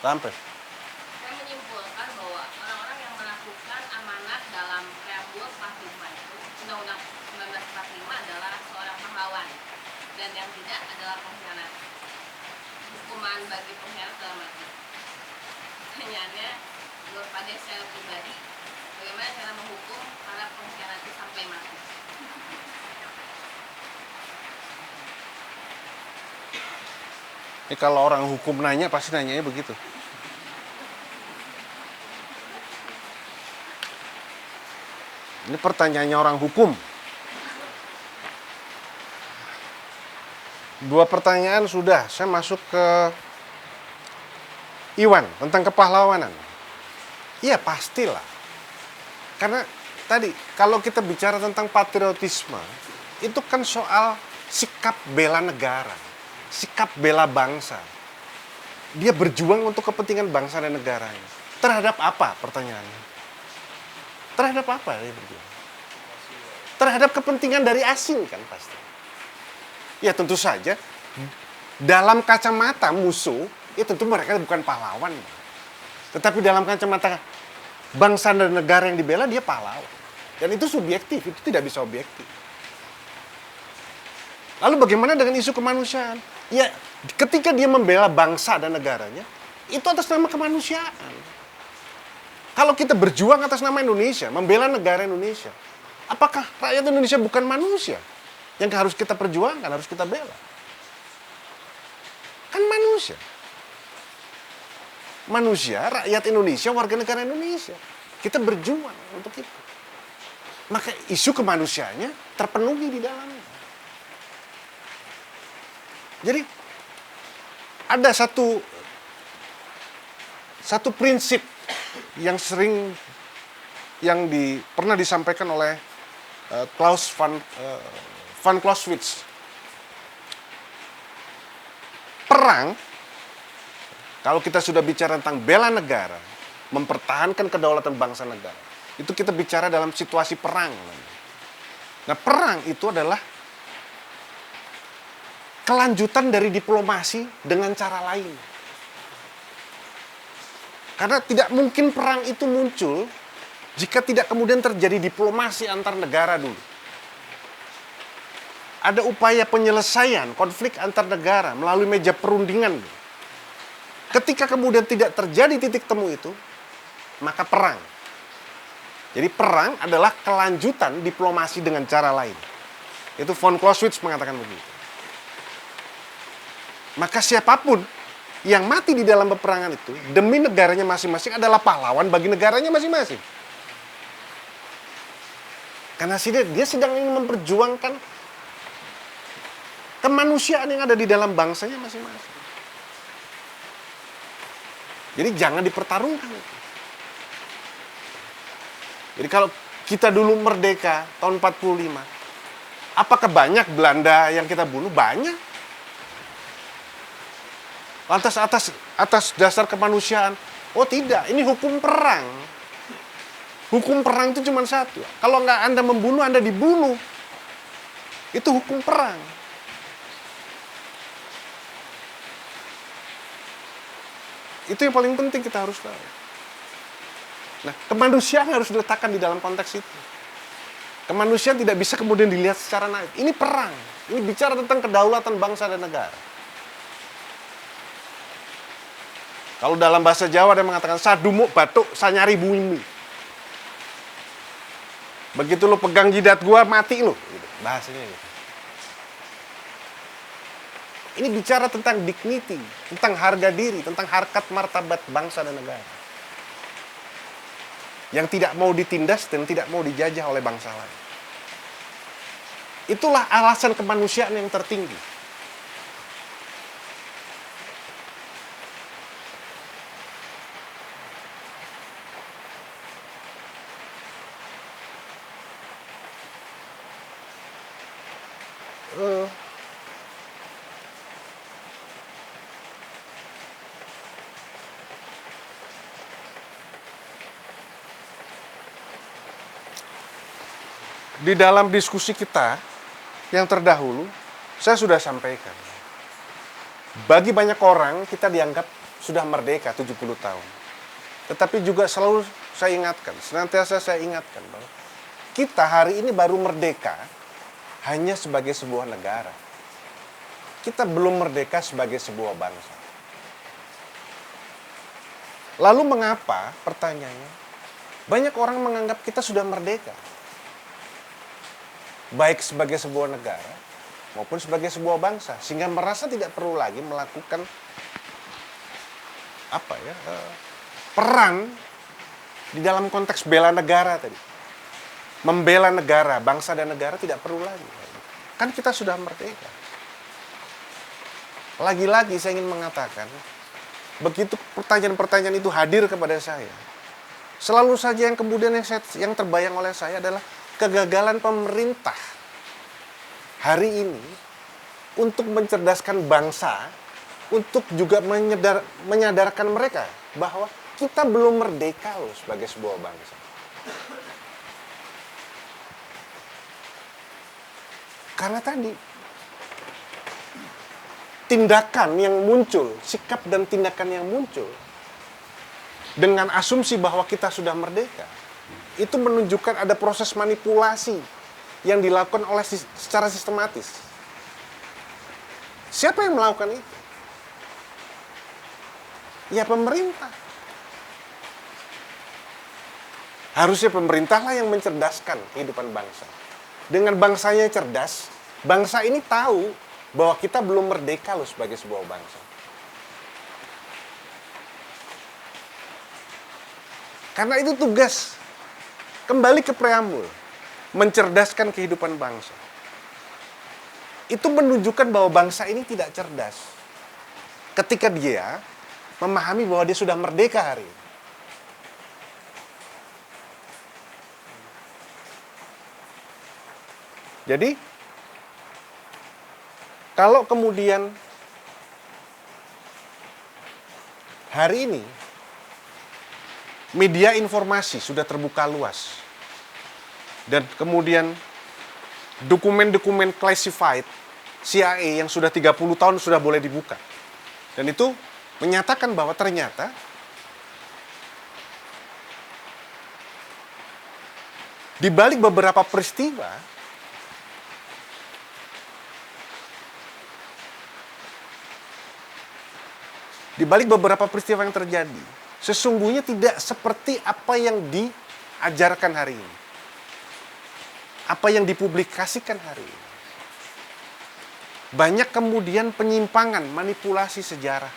Sampai. Saya menyimpulkan bahwa orang-orang yang melakukan amanat dalam preambul 45 itu, Undang-Undang 1945 adalah seorang pahlawan, dan yang tidak adalah pengkhianat. Hukuman bagi pengkhianat adalah mati. Pertanyaannya, menurut Pak De secara pribadi, bagaimana cara menghukum para pengkhianat itu sampai mati? Ini kalau orang hukum nanya pasti nanyanya begitu. Ini pertanyaannya orang hukum. Dua pertanyaan sudah, saya masuk ke Iwan tentang kepahlawanan. Iya pastilah. Karena tadi kalau kita bicara tentang patriotisme, itu kan soal sikap bela negara, sikap bela bangsa. Dia berjuang untuk kepentingan bangsa dan negaranya. Terhadap apa pertanyaannya? Terhadap apa dia berjuang? Terhadap kepentingan dari asing kan pasti. Ya tentu saja dalam kacamata musuh, ya tentu mereka bukan pahlawan. Tetapi dalam kacamata bangsa dan negara yang dibela, dia pahlawan. Dan itu subjektif, itu tidak bisa objektif. Lalu bagaimana dengan isu kemanusiaan? Ya, ketika dia membela bangsa dan negaranya, itu atas nama kemanusiaan. Kalau kita berjuang atas nama Indonesia, membela negara Indonesia, apakah rakyat Indonesia bukan manusia yang harus kita perjuangkan, harus kita bela? Kan manusia. Manusia, rakyat Indonesia, warga negara Indonesia. Kita berjuang untuk itu. Maka isu kemanusiaannya terpenuhi di dalamnya. Jadi ada satu prinsip yang sering pernah disampaikan oleh Klaus van Clausewitz. Perang, kalau kita sudah bicara tentang bela negara, mempertahankan kedaulatan bangsa negara, itu kita bicara dalam situasi perang. Nah, perang itu adalah kelanjutan dari diplomasi dengan cara lain. Karena tidak mungkin perang itu muncul jika tidak kemudian terjadi diplomasi antar negara dulu. Ada upaya penyelesaian konflik antar negara melalui meja perundingan. Ketika kemudian tidak terjadi titik temu itu, maka perang. Jadi perang adalah kelanjutan diplomasi dengan cara lain. Itu von Clausewitz mengatakan begitu. Maka siapapun yang mati di dalam peperangan itu demi negaranya masing-masing adalah pahlawan bagi negaranya masing-masing. Karena dia sedang ingin memperjuangkan kemanusiaan yang ada di dalam bangsanya masing-masing. Jadi jangan dipertarungkan. Jadi kalau kita dulu merdeka tahun 45, apakah banyak Belanda yang kita bunuh? Banyak. Lantas atas dasar kemanusiaan, oh tidak, ini hukum perang. Hukum perang itu cuma satu. Kalau nggak Anda membunuh, Anda dibunuh. Itu hukum perang. Itu yang paling penting kita harus tahu. Nah, kemanusiaan harus diletakkan di dalam konteks itu. Kemanusiaan tidak bisa kemudian dilihat secara naif. Ini perang. Ini bicara tentang kedaulatan bangsa dan negara. Kalau dalam bahasa Jawa ada yang mengatakan, sadumuk batuk, sanyari bumi. Begitu lo pegang jidat gua, mati lo. Gitu. Bahasanya gitu. Ini bicara tentang dignity, tentang harga diri, tentang harkat martabat bangsa dan negara. Yang tidak mau ditindas dan tidak mau dijajah oleh bangsa lain. Itulah alasan kemanusiaan yang tertinggi. Di dalam diskusi kita yang terdahulu, saya sudah sampaikan. Bagi banyak orang, kita dianggap sudah merdeka 70 tahun. Tetapi juga selalu saya ingatkan, senantiasa saya ingatkan bahwa kita hari ini baru merdeka hanya sebagai sebuah negara. Kita belum merdeka sebagai sebuah bangsa. Lalu mengapa, pertanyaannya, banyak orang menganggap kita sudah merdeka? Baik sebagai sebuah negara maupun sebagai sebuah bangsa, sehingga merasa tidak perlu lagi melakukan peran di dalam konteks bela negara tadi. Membela negara, bangsa dan negara tidak perlu lagi. Kan kita sudah merdeka. Lagi-lagi saya ingin mengatakan, begitu pertanyaan-pertanyaan itu hadir kepada saya, selalu saja yang kemudian yang terbayang oleh saya adalah kegagalan pemerintah hari ini untuk mencerdaskan bangsa, untuk juga menyadarkan mereka bahwa kita belum merdeka loh sebagai sebuah bangsa. Karena tadi tindakan yang muncul, sikap dan tindakan yang muncul dengan asumsi bahwa kita sudah merdeka, itu menunjukkan ada proses manipulasi yang dilakukan oleh secara sistematis. Siapa yang melakukan itu? Ya pemerintah. Harusnya pemerintahlah yang mencerdaskan kehidupan bangsa. Dengan bangsanya cerdas, bangsa ini tahu bahwa kita belum merdeka loh sebagai sebuah bangsa. Karena itu tugas. Kembali ke preambul. Mencerdaskan kehidupan bangsa. Itu menunjukkan bahwa bangsa ini tidak cerdas. Ketika dia memahami bahwa dia sudah merdeka hari ini. Jadi, kalau kemudian hari ini media informasi sudah terbuka luas dan kemudian dokumen-dokumen classified CIA yang sudah 30 tahun sudah boleh dibuka. Dan itu menyatakan bahwa ternyata di balik beberapa peristiwa yang terjadi, sesungguhnya tidak seperti apa yang diajarkan hari ini. Apa yang dipublikasikan hari ini. Banyak kemudian penyimpangan, manipulasi sejarah.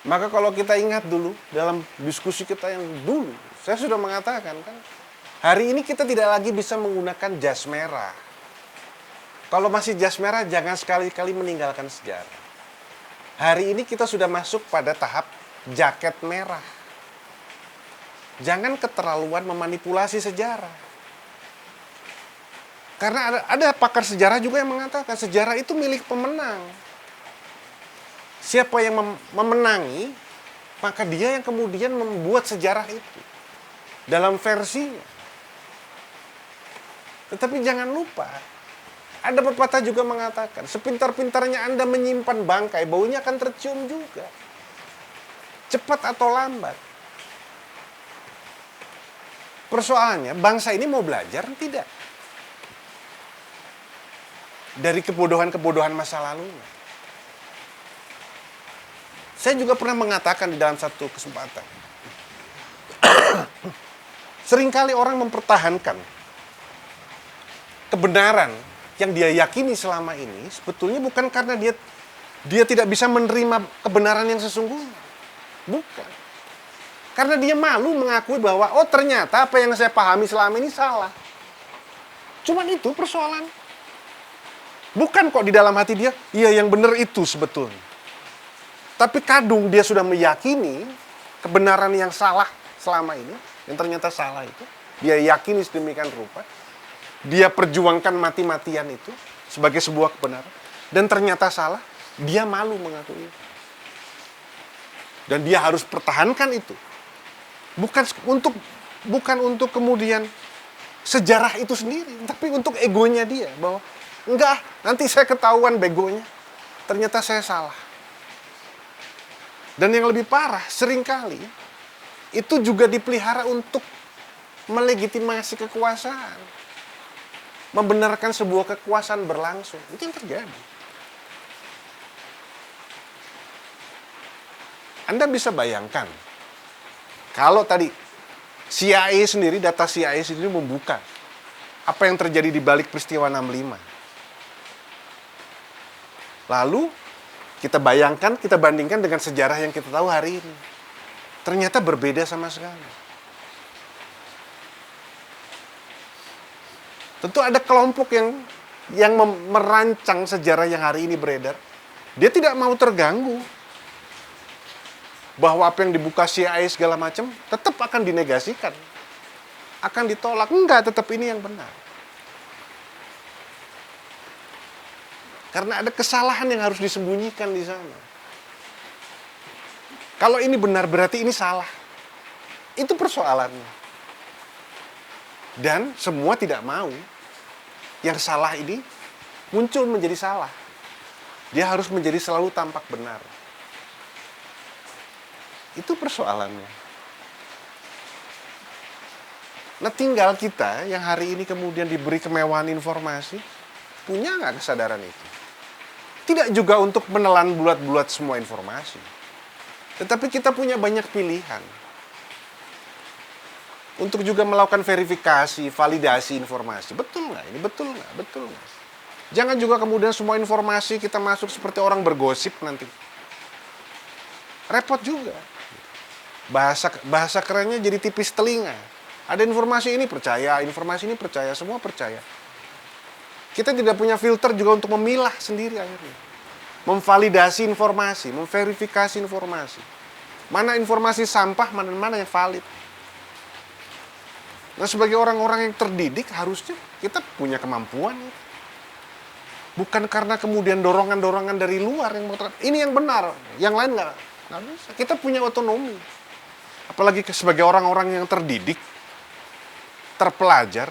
Maka kalau kita ingat dulu, dalam diskusi kita yang dulu, saya sudah mengatakan kan, hari ini kita tidak lagi bisa menggunakan jas merah. Kalau masih jas merah, jangan sekali-kali meninggalkan sejarah. Hari ini kita sudah masuk pada tahap jaket merah. Jangan keterlaluan memanipulasi sejarah. Karena ada pakar sejarah juga yang mengatakan sejarah itu milik pemenang. Siapa yang memenangi, maka dia yang kemudian membuat sejarah itu dalam versinya. Tetapi jangan lupa, ada pepatah juga mengatakan, sepintar-pintarnya Anda menyimpan bangkai, baunya akan tercium juga. Cepat atau lambat. Persoalannya, bangsa ini mau belajar? Tidak. Dari kebodohan-kebodohan masa lalunya. Saya juga pernah mengatakan di dalam satu kesempatan. Seringkali orang mempertahankan kebenaran yang dia yakini selama ini sebetulnya bukan karena dia tidak bisa menerima kebenaran yang sesungguhnya. Bukan. Karena dia malu mengakui bahwa oh ternyata apa yang saya pahami selama ini salah. Cuman itu persoalan. Bukan kok di dalam hati dia, iya yang benar itu sebetulnya. Tapi kadung dia sudah meyakini kebenaran yang salah selama ini, yang ternyata salah itu, dia yakini sedemikian rupa. Dia perjuangkan mati-matian itu sebagai sebuah kebenaran. Dan ternyata salah, dia malu mengakui. Dan dia harus pertahankan itu. Bukan untuk kemudian sejarah itu sendiri, tapi untuk egonya dia. Bahwa, enggak, nanti saya ketahuan begonya. Ternyata saya salah. Dan yang lebih parah, seringkali, itu juga dipelihara untuk melegitimasi kekuasaan. Membenarkan sebuah kekuasaan berlangsung. Itu yang terjadi. Anda bisa bayangkan, kalau tadi CIA sendiri, data CIA sendiri membuka apa yang terjadi di balik peristiwa 65. Lalu, kita bayangkan, kita bandingkan dengan sejarah yang kita tahu hari ini. Ternyata berbeda sama sekali. Tentu ada kelompok yang merancang sejarah yang hari ini beredar. Dia tidak mau terganggu. Bahwa apa yang dibuka CIA segala macam tetap akan dinegasikan. Akan ditolak. Enggak, tetap ini yang benar. Karena ada kesalahan yang harus disembunyikan di sana. Kalau ini benar berarti ini salah. Itu persoalannya. Dan semua tidak mau. yang salah ini muncul menjadi salah. Dia harus menjadi selalu tampak benar. Itu persoalannya. Nah, tinggal kita yang hari ini kemudian diberi kemewahan informasi, punya nggak kesadaran itu? Tidak juga untuk menelan bulat-bulat semua informasi. Tetapi kita punya banyak pilihan. Untuk juga melakukan verifikasi, validasi informasi. Betul nggak? Ini betul nggak? Betul nggak? Jangan juga kemudian semua informasi kita masuk seperti orang bergosip nanti. Repot juga. Bahasa kerennya jadi tipis telinga. Ada informasi ini percaya, informasi ini percaya, semua percaya. Kita tidak punya filter juga untuk memilah sendiri akhirnya. Memvalidasi informasi, memverifikasi informasi. Mana informasi sampah, mana yang valid. Nah, sebagai orang-orang yang terdidik harusnya kita punya kemampuan. Bukan karena kemudian dorongan-dorongan dari luar yang mengatakan ini yang benar, yang lain nggak bisa. Kita punya otonomi. Apalagi sebagai orang-orang yang terdidik, terpelajar,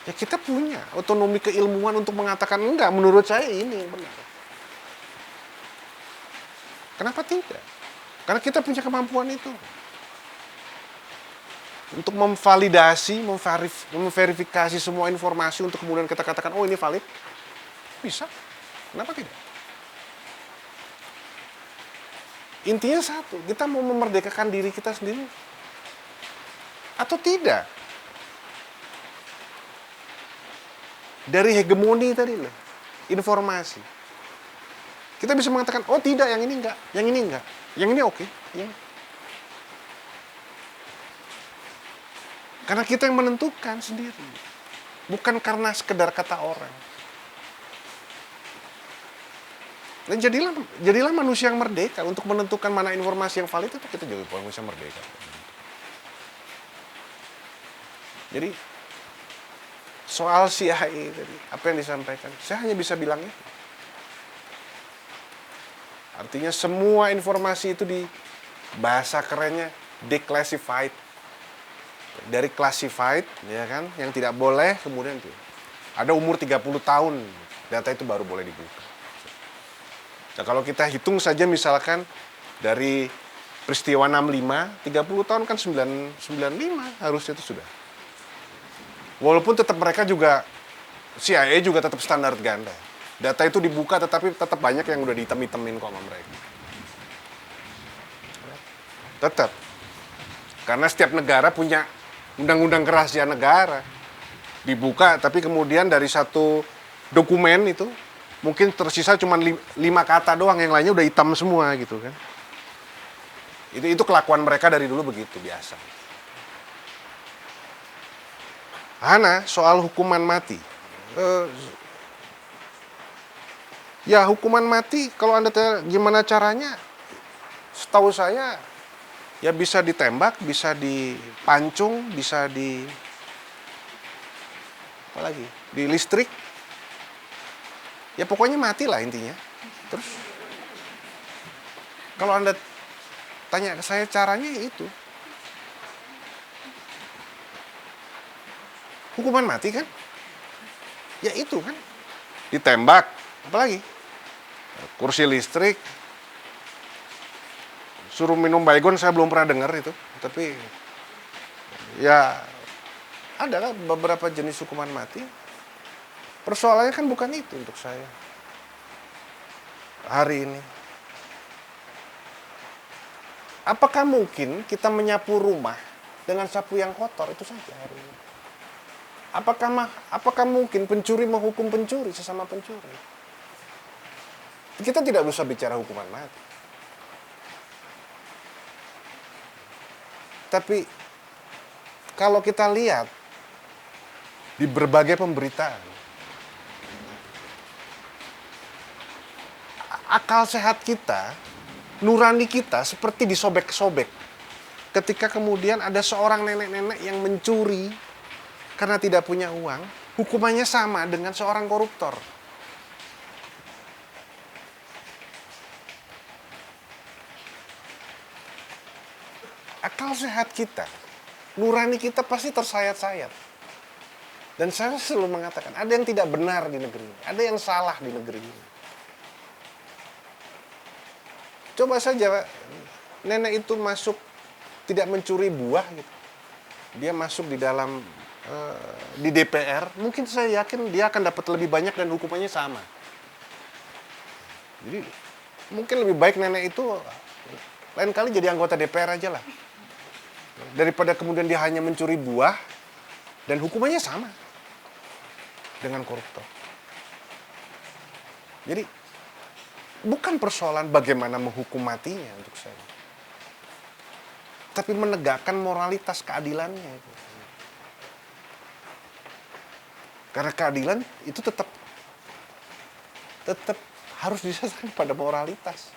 ya kita punya otonomi keilmuan untuk mengatakan enggak, menurut saya ini yang benar. Kenapa tidak? Karena kita punya kemampuan itu. Untuk memvalidasi, memverifikasi semua informasi untuk kemudian kita katakan, oh ini valid. Bisa. Kenapa tidak? Intinya satu, kita mau memerdekakan diri kita sendiri. Atau tidak? Dari hegemoni tadi loh, informasi. Kita bisa mengatakan, oh tidak, yang ini enggak, yang ini enggak, yang ini oke. Ya. Karena kita yang menentukan sendiri. Bukan karena sekedar kata orang. Nah, jadilah manusia yang merdeka untuk menentukan mana informasi yang valid, itu kita jadi manusia merdeka. Jadi soal CIA tadi, apa yang disampaikan, saya hanya bisa bilang itu. Artinya semua informasi itu di bahasa kerennya declassified. Dari classified, ya kan, yang tidak boleh, kemudian itu ada umur 30 tahun, data itu baru boleh dibuka. Nah, kalau kita hitung saja misalkan dari peristiwa 65, 30 tahun kan 95 harusnya itu sudah. Walaupun tetap mereka juga, CIA juga tetap standar ganda. Data itu dibuka tetapi tetap banyak yang udah dihitam-hitamin kok sama mereka. Tetap. Karena setiap negara punya undang-undang kerahasiaan negara. Dibuka tapi kemudian dari satu dokumen itu mungkin tersisa cuma 5 kata doang, yang lainnya udah hitam semua gitu kan. Itu kelakuan mereka dari dulu begitu, biasa. Hana, soal hukuman mati. Ya, hukuman mati kalau Anda tanya gimana caranya, setahu saya ya bisa ditembak, bisa dipancung, bisa apa lagi? Di listrik. Ya pokoknya mati lah intinya. Terus kalau Anda tanya ke saya caranya ya itu. Hukuman mati kan? Ya itu kan. Ditembak, apalagi? Kursi listrik. Suruh minum baygon saya belum pernah dengar itu, tapi ya ada kan beberapa jenis hukuman mati. Persoalannya kan bukan itu untuk saya hari ini. Apakah mungkin kita menyapu rumah dengan sapu yang kotor? Itu saja hari ini. Apakah mungkin pencuri menghukum pencuri sesama pencuri? Kita tidak bisa bicara hukuman mati. Tapi kalau kita lihat di berbagai pemberitaan, akal sehat kita, nurani kita seperti disobek-sobek. Ketika kemudian ada seorang nenek-nenek yang mencuri karena tidak punya uang, hukumannya sama dengan seorang koruptor. Akal sehat kita, nurani kita pasti tersayat-sayat. Dan saya selalu mengatakan, ada yang tidak benar di negeri ini, ada yang salah di negeri ini. Coba saja nenek itu masuk, tidak mencuri buah gitu. Dia masuk di dalam, di DPR, mungkin saya yakin dia akan dapat lebih banyak dan hukumannya sama. Jadi mungkin lebih baik nenek itu lain kali jadi anggota DPR aja lah. Daripada kemudian dia hanya mencuri buah dan hukumannya sama dengan koruptor. Jadi bukan persoalan bagaimana menghukum matinya untuk saya, tapi menegakkan moralitas keadilannya. Karena keadilan itu tetap harus didasarkan pada moralitas.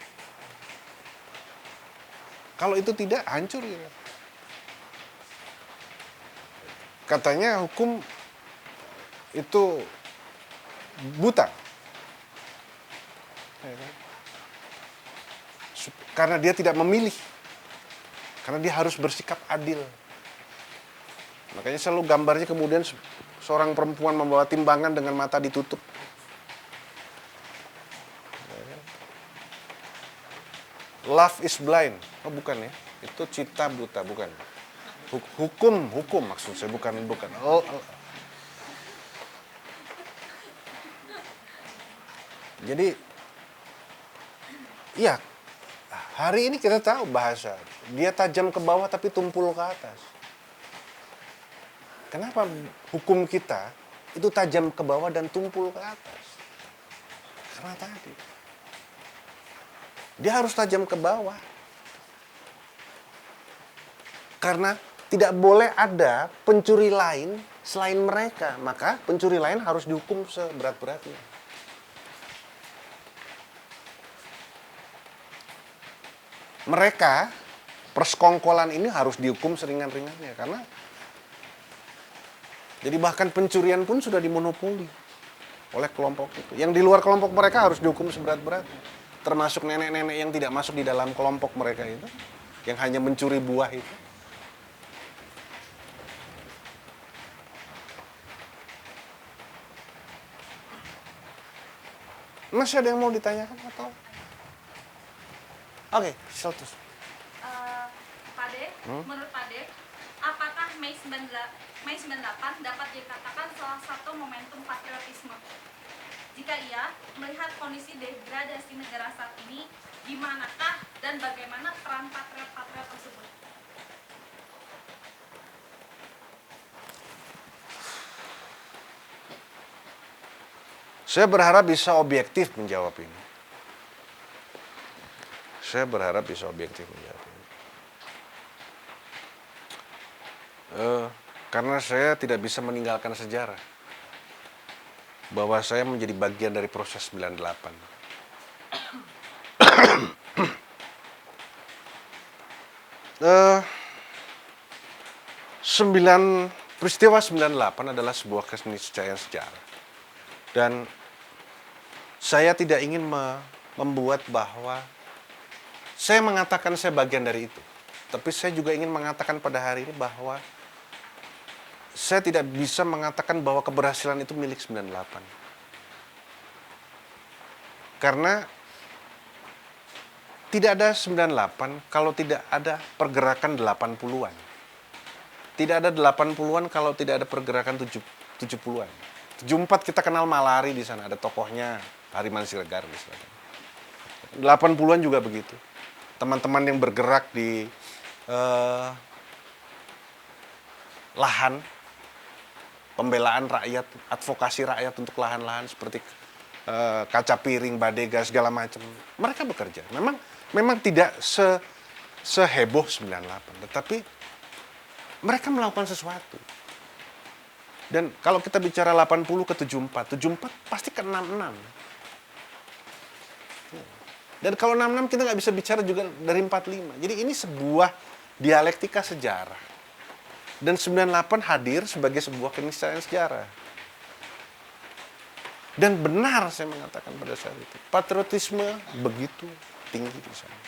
Kalau itu tidak, hancur gitu. Katanya hukum itu buta. Karena dia tidak memilih. Karena dia harus bersikap adil. Makanya selalu gambarnya kemudian seorang perempuan membawa timbangan dengan mata ditutup. Love is blind. Oh bukan ya. Itu cita buta, bukan. Hukum maksud saya, bukan. Jadi, ya, hari ini kita tahu bahasa. Dia tajam ke bawah tapi tumpul ke atas. Kenapa hukum kita itu tajam ke bawah dan tumpul ke atas? Karena tadi. Dia harus tajam ke bawah. Karena tidak boleh ada pencuri lain selain mereka. Maka pencuri lain harus dihukum seberat-beratnya. Mereka, persekongkolan ini harus dihukum seringan-ringannya. Karena jadi bahkan pencurian pun sudah dimonopoli oleh kelompok itu. Yang di luar kelompok mereka harus dihukum seberat-beratnya. Termasuk nenek-nenek yang tidak masuk di dalam kelompok mereka itu. Yang hanya mencuri buah itu. Masih ada yang mau ditanyakan atau? Oke, Seltus. Pak De, menurut Pak De, apakah Mei 98 dapat dikatakan salah satu momentum patriotisme? Jika iya, melihat kondisi degradasi negara saat ini, di manakah dan bagaimana peran patriot-patriot tersebut? Saya berharap bisa objektif menjawab ini. Karena saya tidak bisa meninggalkan sejarah. Bahwa saya menjadi bagian dari proses 98. Peristiwa 98 adalah sebuah keniscayaan sejarah. Dan saya tidak ingin membuat bahwa saya mengatakan saya bagian dari itu. Tapi saya juga ingin mengatakan pada hari ini bahwa saya tidak bisa mengatakan bahwa keberhasilan itu milik 98. Karena tidak ada 98 kalau tidak ada pergerakan 80-an. Tidak ada 80-an kalau tidak ada pergerakan 70-an. 74 kita kenal Malari di sana, ada tokohnya Hariman Siregar misalnya. 80-an juga begitu. Teman-teman yang bergerak di lahan, pembelaan rakyat, advokasi rakyat untuk lahan-lahan seperti kaca piring, Badega, segala macam. Mereka bekerja. Memang tidak seheboh 98, tetapi mereka melakukan sesuatu. Dan kalau kita bicara 80 ke 74 pasti ke 66. Dan kalau 66 kita nggak bisa bicara juga dari 45. Jadi ini sebuah dialektika sejarah. Dan 98 hadir sebagai sebuah keniscayaan sejarah. Dan benar saya mengatakan pada saat itu. Patriotisme begitu tinggi di sana.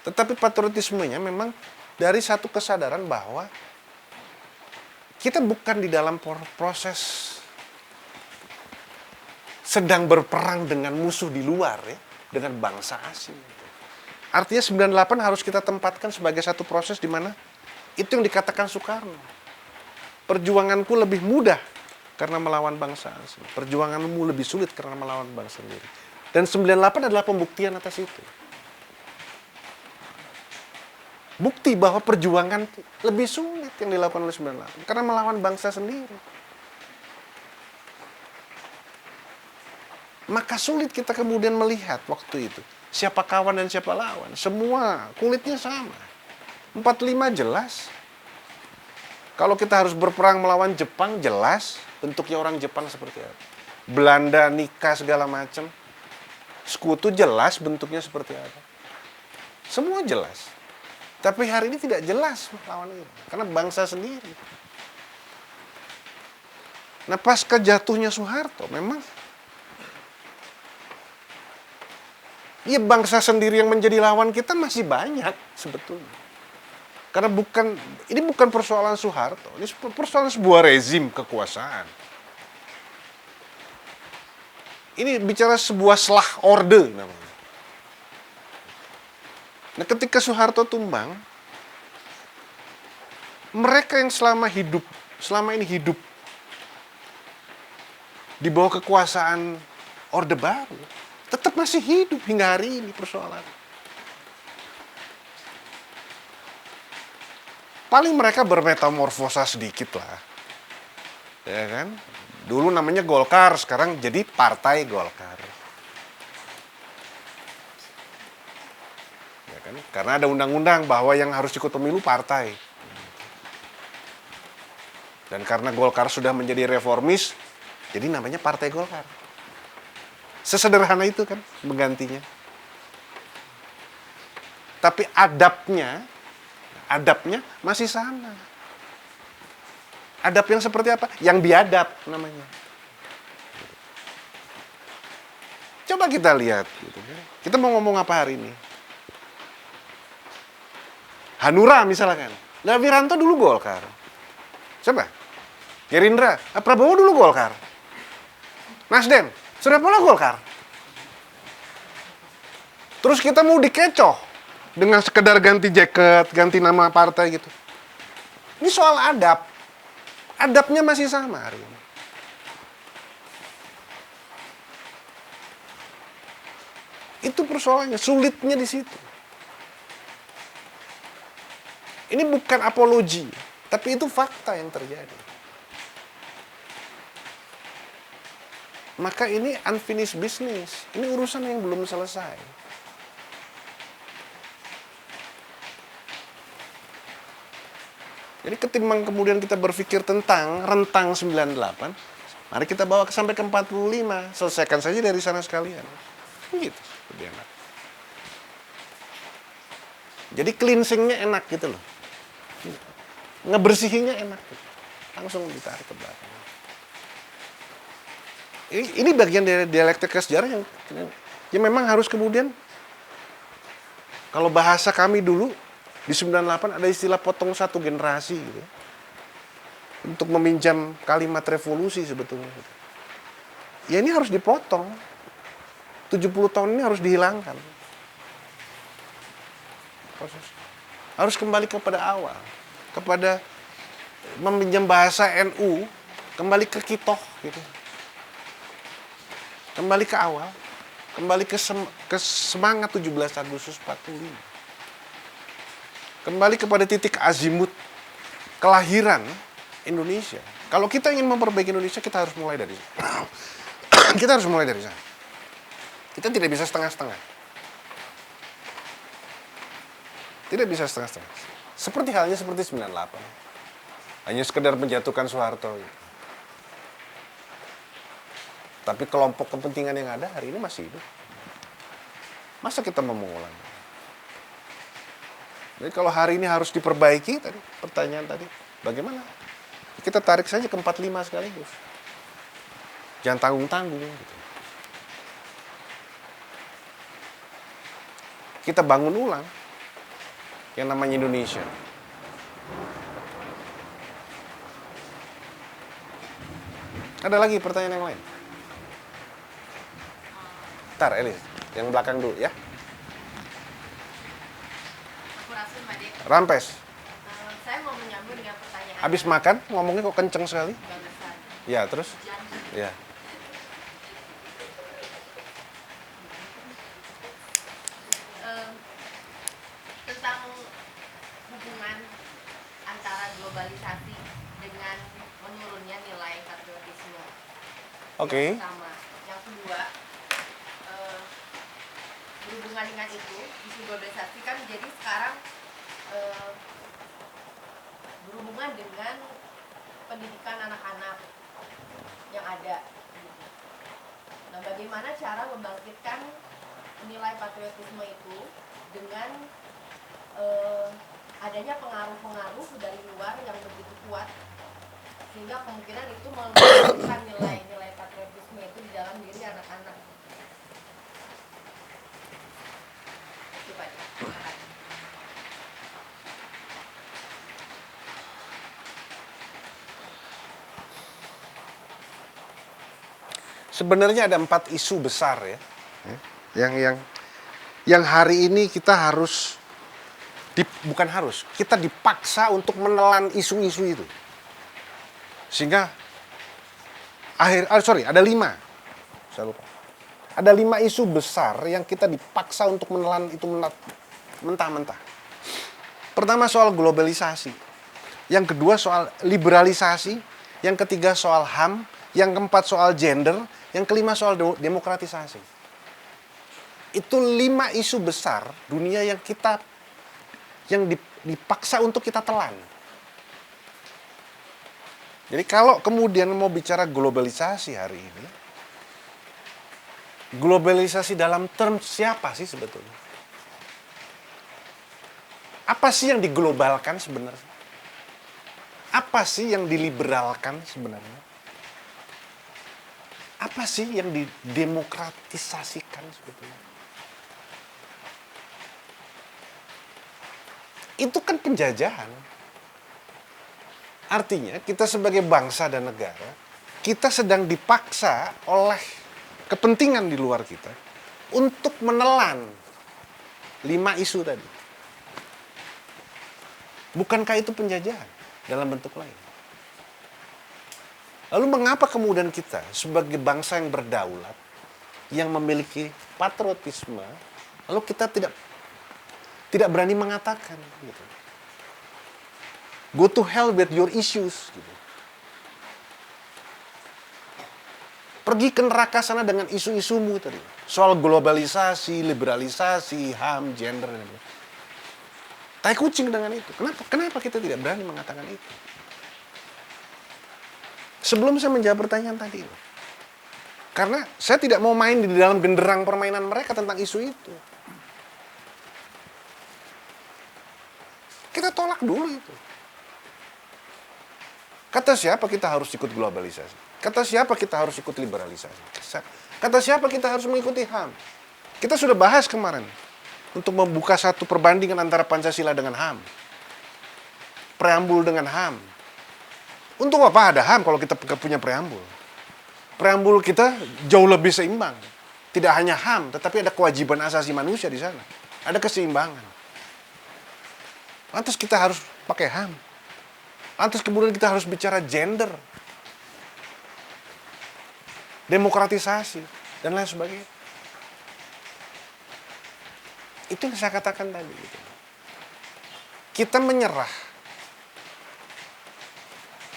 Tetapi patriotismenya memang dari satu kesadaran bahwa kita bukan di dalam proses sedang berperang dengan musuh di luar ya, dengan bangsa asing. Artinya 98 harus kita tempatkan sebagai satu proses di mana itu yang dikatakan Soekarno. Perjuanganku lebih mudah karena melawan bangsa asing. Perjuanganmu lebih sulit karena melawan bangsa sendiri. Dan 98 adalah pembuktian atas itu. Bukti bahwa perjuangan lebih sulit yang dilakukan oleh 98 karena melawan bangsa sendiri. Maka sulit kita kemudian melihat waktu itu siapa kawan dan siapa lawan. Semua kulitnya sama. 45 jelas. Kalau kita harus berperang melawan Jepang jelas bentuknya orang Jepang seperti apa. Belanda nikah segala macam. Sekutu jelas bentuknya seperti apa. Semua jelas. Tapi hari ini tidak jelas lawan ini. Karena bangsa sendiri. Nah pasca jatuhnya Soeharto memang ya bangsa sendiri yang menjadi lawan kita masih banyak sebetulnya. Karena ini bukan persoalan Soeharto. Ini persoalan sebuah rezim kekuasaan. Ini bicara sebuah selah orde namanya. Nah, ketika Soeharto tumbang, mereka yang selama ini hidup di bawah kekuasaan Orde Baru, tetap masih hidup hingga hari ini persoalan. Paling mereka bermetamorfosa sedikit lah. Ya kan? Dulu namanya Golkar, sekarang jadi Partai Golkar. Karena ada undang-undang bahwa yang harus ikut pemilu partai. Dan karena Golkar sudah menjadi reformis, jadi namanya Partai Golkar. Sesederhana itu kan menggantinya. Tapi adabnya masih sama. Adab yang seperti apa? Yang biadab namanya. Coba kita lihat. Kita mau ngomong apa hari ini? Hanura misalkan. Lah Wiranto dulu Golkar. Coba. Gerindra. Prabowo dulu Golkar. Nasdem. Surya Paloh Golkar. Terus kita mau dikecoh dengan sekedar ganti jaket, ganti nama partai gitu. Ini soal adab. Adabnya masih sama hari ini. Itu persoalannya, sulitnya di situ. Ini bukan apologi, tapi itu fakta yang terjadi. Maka ini unfinished business. Ini urusan yang belum selesai. Jadi ketimbang kemudian kita berpikir tentang rentang 98, mari kita bawa sampai ke 45, selesaikan saja dari sana sekalian. Gitu, lebih enak. Jadi cleansingnya enak gitu loh. Ngebersihinnya enak gitu. Langsung ditarik ke belakang. Ini bagian dari dialektika sejarah yang memang harus kemudian, kalau bahasa kami dulu di 98 ada istilah potong satu generasi gitu. Untuk meminjam kalimat revolusi sebetulnya. Ya ini harus dipotong. 70 tahun ini harus dihilangkan. Proses. Harus kembali kepada awal. Kepada meminjam bahasa NU, kembali ke kitoh gitu. Kembali ke awal, kembali ke semangat 17 Agustus 45. Kembali kepada titik azimut kelahiran Indonesia. Kalau kita ingin memperbaiki Indonesia, kita harus mulai dari sana. Kita harus mulai dari sana. Kita tidak bisa setengah-setengah. Tidak bisa setengah-setengah. Seperti halnya seperti 98. Hanya sekedar menjatuhkan Soeharto. Tapi kelompok kepentingan yang ada hari ini masih hidup. Masa kita mau mengulang? Jadi kalau hari ini harus diperbaiki, tadi pertanyaan tadi, bagaimana? Kita tarik saja ke 45 sekaligus. Jangan tanggung-tanggung. Gitu. Kita bangun ulang yang namanya Indonesia. Ada lagi pertanyaan yang lain? Ntar, Elis. Yang belakang dulu ya. Aku rasa Mbak Dek, Rampes. saya mau menyambung dengan pertanyaan Habis makan, ngomongnya kok kenceng sekali? barusan. Ya, terus? Ya. Eh, tentang hubungan antara globalisasi dengan menurunnya nilai patriotisme. Oke. Yang pertama, yang kedua, berhubungan dengan itu, isu globalisasi kan jadi sekarang berhubungan dengan pendidikan anak-anak yang ada. Nah, bagaimana cara membangkitkan nilai patriotisme itu dengan adanya pengaruh-pengaruh dari luar yang begitu kuat, sehingga kemungkinan itu membangkitkan nilai-nilai patriotisme itu di dalam diri anak-anak. Itu Pak. Terima kasih. Sebenarnya ada 4 isu besar ya. Yang hari ini kita harus bukan harus, kita dipaksa untuk menelan isu-isu itu. Sehingga ada 5. Saya lupa. Ada 5 isu besar yang kita dipaksa untuk menelan itu mentah-mentah. Pertama soal globalisasi. Yang kedua soal liberalisasi. Yang ketiga soal HAM. Yang keempat soal gender. Yang kelima soal demokratisasi. Itu 5 isu besar dunia yang dipaksa untuk kita telan. Jadi kalau kemudian mau bicara globalisasi hari ini, globalisasi dalam term siapa sih sebetulnya? Apa sih yang diglobalkan sebenarnya? Apa sih yang diliberalkan sebenarnya? Apa sih yang didemokratisasikan sebetulnya? Itu kan penjajahan. Artinya kita sebagai bangsa dan negara, kita sedang dipaksa oleh kepentingan di luar kita untuk menelan 5 isu tadi. Bukankah itu penjajahan dalam bentuk lain? Lalu mengapa kemudian kita sebagai bangsa yang berdaulat, yang memiliki patriotisme, lalu kita tidak berani mengatakan gitu. Go to hell with your issues gitu. Pergi ke neraka sana dengan isu-isumu tadi. Soal globalisasi, liberalisasi, HAM, gender dan lain-lain. Tai kucing dengan itu. Kenapa kita tidak berani mengatakan itu? Sebelum saya menjawab pertanyaan tadi. Karena saya tidak mau main di dalam genderang permainan mereka tentang isu itu. Kita tolak dulu itu. Kata siapa kita harus ikut globalisasi? Kata siapa kita harus ikut liberalisasi? Kata siapa kita harus mengikuti HAM? Kita sudah bahas kemarin untuk membuka satu perbandingan antara Pancasila dengan HAM. Preambul dengan HAM. Untuk apa ada HAM kalau kita punya preambul? Preambul kita jauh lebih seimbang. Tidak hanya HAM, tetapi ada kewajiban asasi manusia di sana. Ada keseimbangan. Lantas kita harus pakai HAM. Lantas kemudian kita harus bicara gender, demokratisasi, dan lain sebagainya. Itu yang saya katakan tadi. Gitu. Kita menyerah.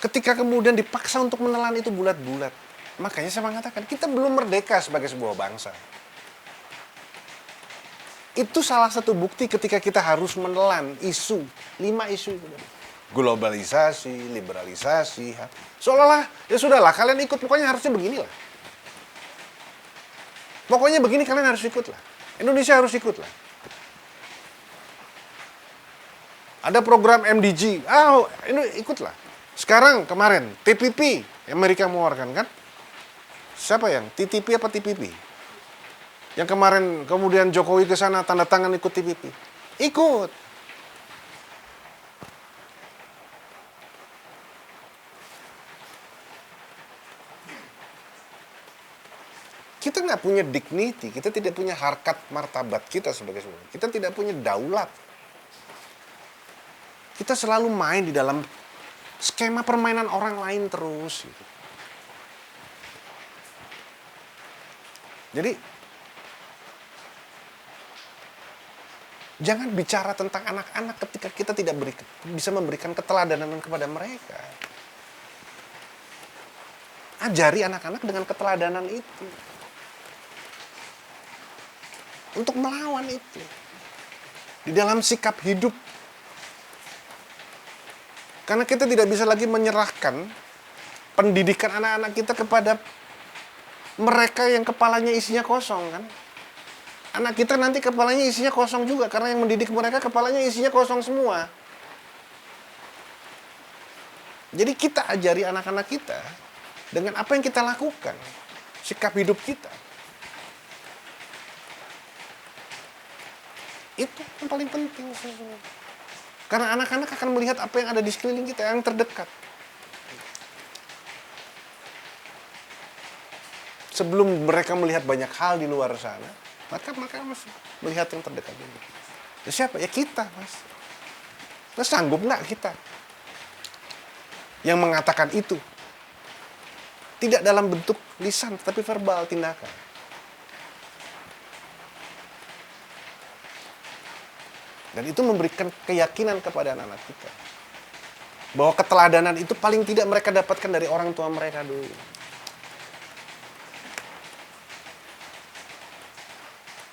Ketika kemudian dipaksa untuk menelan itu bulat-bulat. Makanya saya mengatakan, kita belum merdeka sebagai sebuah bangsa. Itu salah satu bukti ketika kita harus menelan isu, 5 isu itu. Globalisasi, liberalisasi. Seolah-olah, ya sudahlah, kalian ikut, pokoknya harusnya beginilah. Pokoknya begini kalian harus ikutlah. Indonesia harus ikutlah. Ada program MDG, ini ikutlah. Sekarang kemarin, TPP, Amerika mengeluarkan kan? Siapa yang? TTP apa TPP? Yang kemarin kemudian Jokowi ke sana tanda tangan ikut TPP. Ikut. Kita nggak punya dignity, kita tidak punya harkat martabat kita sebagai seorang. Kita tidak punya daulat. Kita selalu main di dalam skema permainan orang lain terus. Gitu. Jadi, jangan bicara tentang anak-anak ketika kita tidak bisa memberikan keteladanan kepada mereka. Ajari anak-anak dengan keteladanan itu. Untuk melawan itu. Di dalam sikap hidup. Karena kita tidak bisa lagi menyerahkan pendidikan anak-anak kita kepada mereka yang kepalanya isinya kosong kan. Anak kita nanti kepalanya isinya kosong juga. Karena yang mendidik mereka kepalanya isinya kosong semua. Jadi kita ajari anak-anak kita dengan apa yang kita lakukan. Sikap hidup kita. Itu yang paling penting. Karena anak-anak akan melihat apa yang ada di sekeliling kita, yang terdekat. Sebelum mereka melihat banyak hal di luar sana, maka harus melihat yang terdekat dulu. Ya siapa? Ya kita, Mas. Nah, sanggup nggak kita yang mengatakan itu? Tidak dalam bentuk lisan, tapi verbal, tindakan. Dan itu memberikan keyakinan kepada anak-anak kita. Bahwa keteladanan itu paling tidak mereka dapatkan dari orang tua mereka dulu.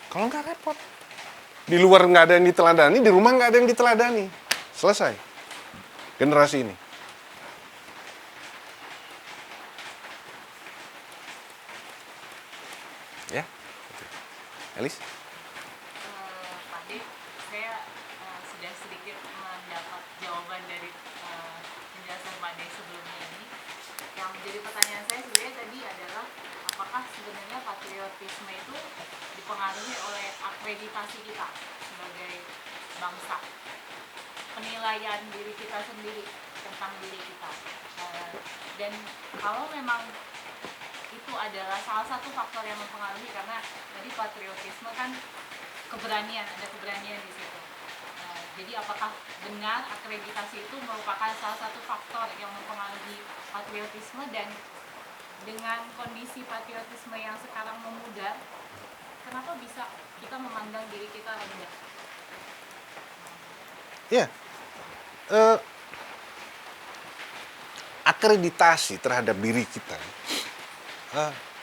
Kalau nggak repot. Di luar nggak ada yang diteladani, di rumah nggak ada yang diteladani. Selesai. Generasi ini. Ya. Elis? Pak De, saya sudah sedikit mendapat jawaban dari penjelasan Pak De sebelumnya ini. Yang menjadi pertanyaan saya sebenarnya tadi adalah apakah sebenarnya patriotisme itu dipengaruhi oleh akreditasi kita sebagai bangsa, penilaian diri kita sendiri tentang diri kita. Dan kalau memang itu adalah salah satu faktor yang mempengaruhi, karena tadi patriotisme kan keberanian, ada keberanian di situ. Jadi apakah benar akreditasi itu merupakan salah satu faktor yang mempengaruhi patriotisme, dan dengan kondisi patriotisme yang sekarang memudar, kenapa bisa kita memandang diri kita rendah? Ya. Akreditasi terhadap diri kita,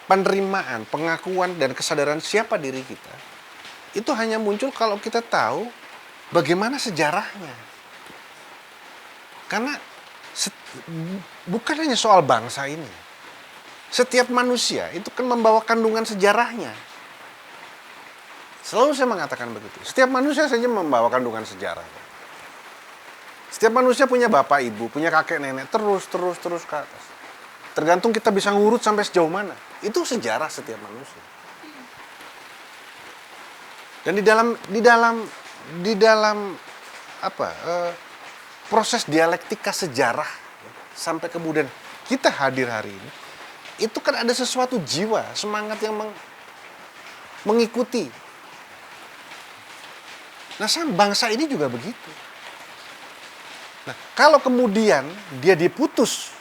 penerimaan, pengakuan, dan kesadaran siapa diri kita, itu hanya muncul kalau kita tahu bagaimana sejarahnya. Karena bukan hanya soal bangsa ini. Setiap manusia itu kan membawa kandungan sejarahnya. Selalu saya mengatakan begitu. Setiap manusia saja membawa kandungan sejarah. Setiap manusia punya bapak, ibu, punya kakek, nenek, terus ke atas. Tergantung kita bisa ngurut sampai sejauh mana. Itu sejarah setiap manusia. Dan di dalam proses dialektika sejarah sampai kemudian kita hadir hari ini, itu kan ada sesuatu jiwa, semangat yang mengikuti. Nah, bangsa ini juga begitu. Nah, kalau kemudian dia diputus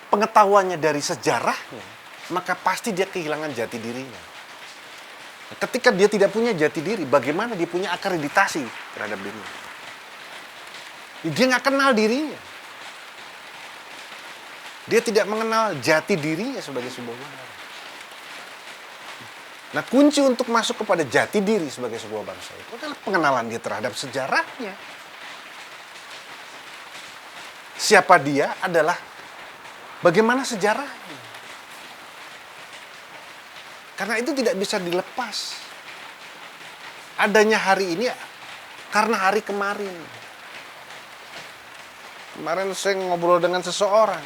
pengetahuannya dari sejarahnya, maka pasti dia kehilangan jati dirinya. Nah, ketika dia tidak punya jati diri, bagaimana dia punya akreditasi terhadap dirinya? Dia nggak kenal dirinya. Dia tidak mengenal jati dirinya sebagai sebuah bangsa. Nah, kunci untuk masuk kepada jati diri sebagai sebuah bangsa itu adalah pengenalan dia terhadap sejarahnya. Siapa dia adalah bagaimana sejarahnya. Karena itu tidak bisa dilepas. Adanya hari ini karena hari kemarin. Kemarin saya ngobrol dengan seseorang.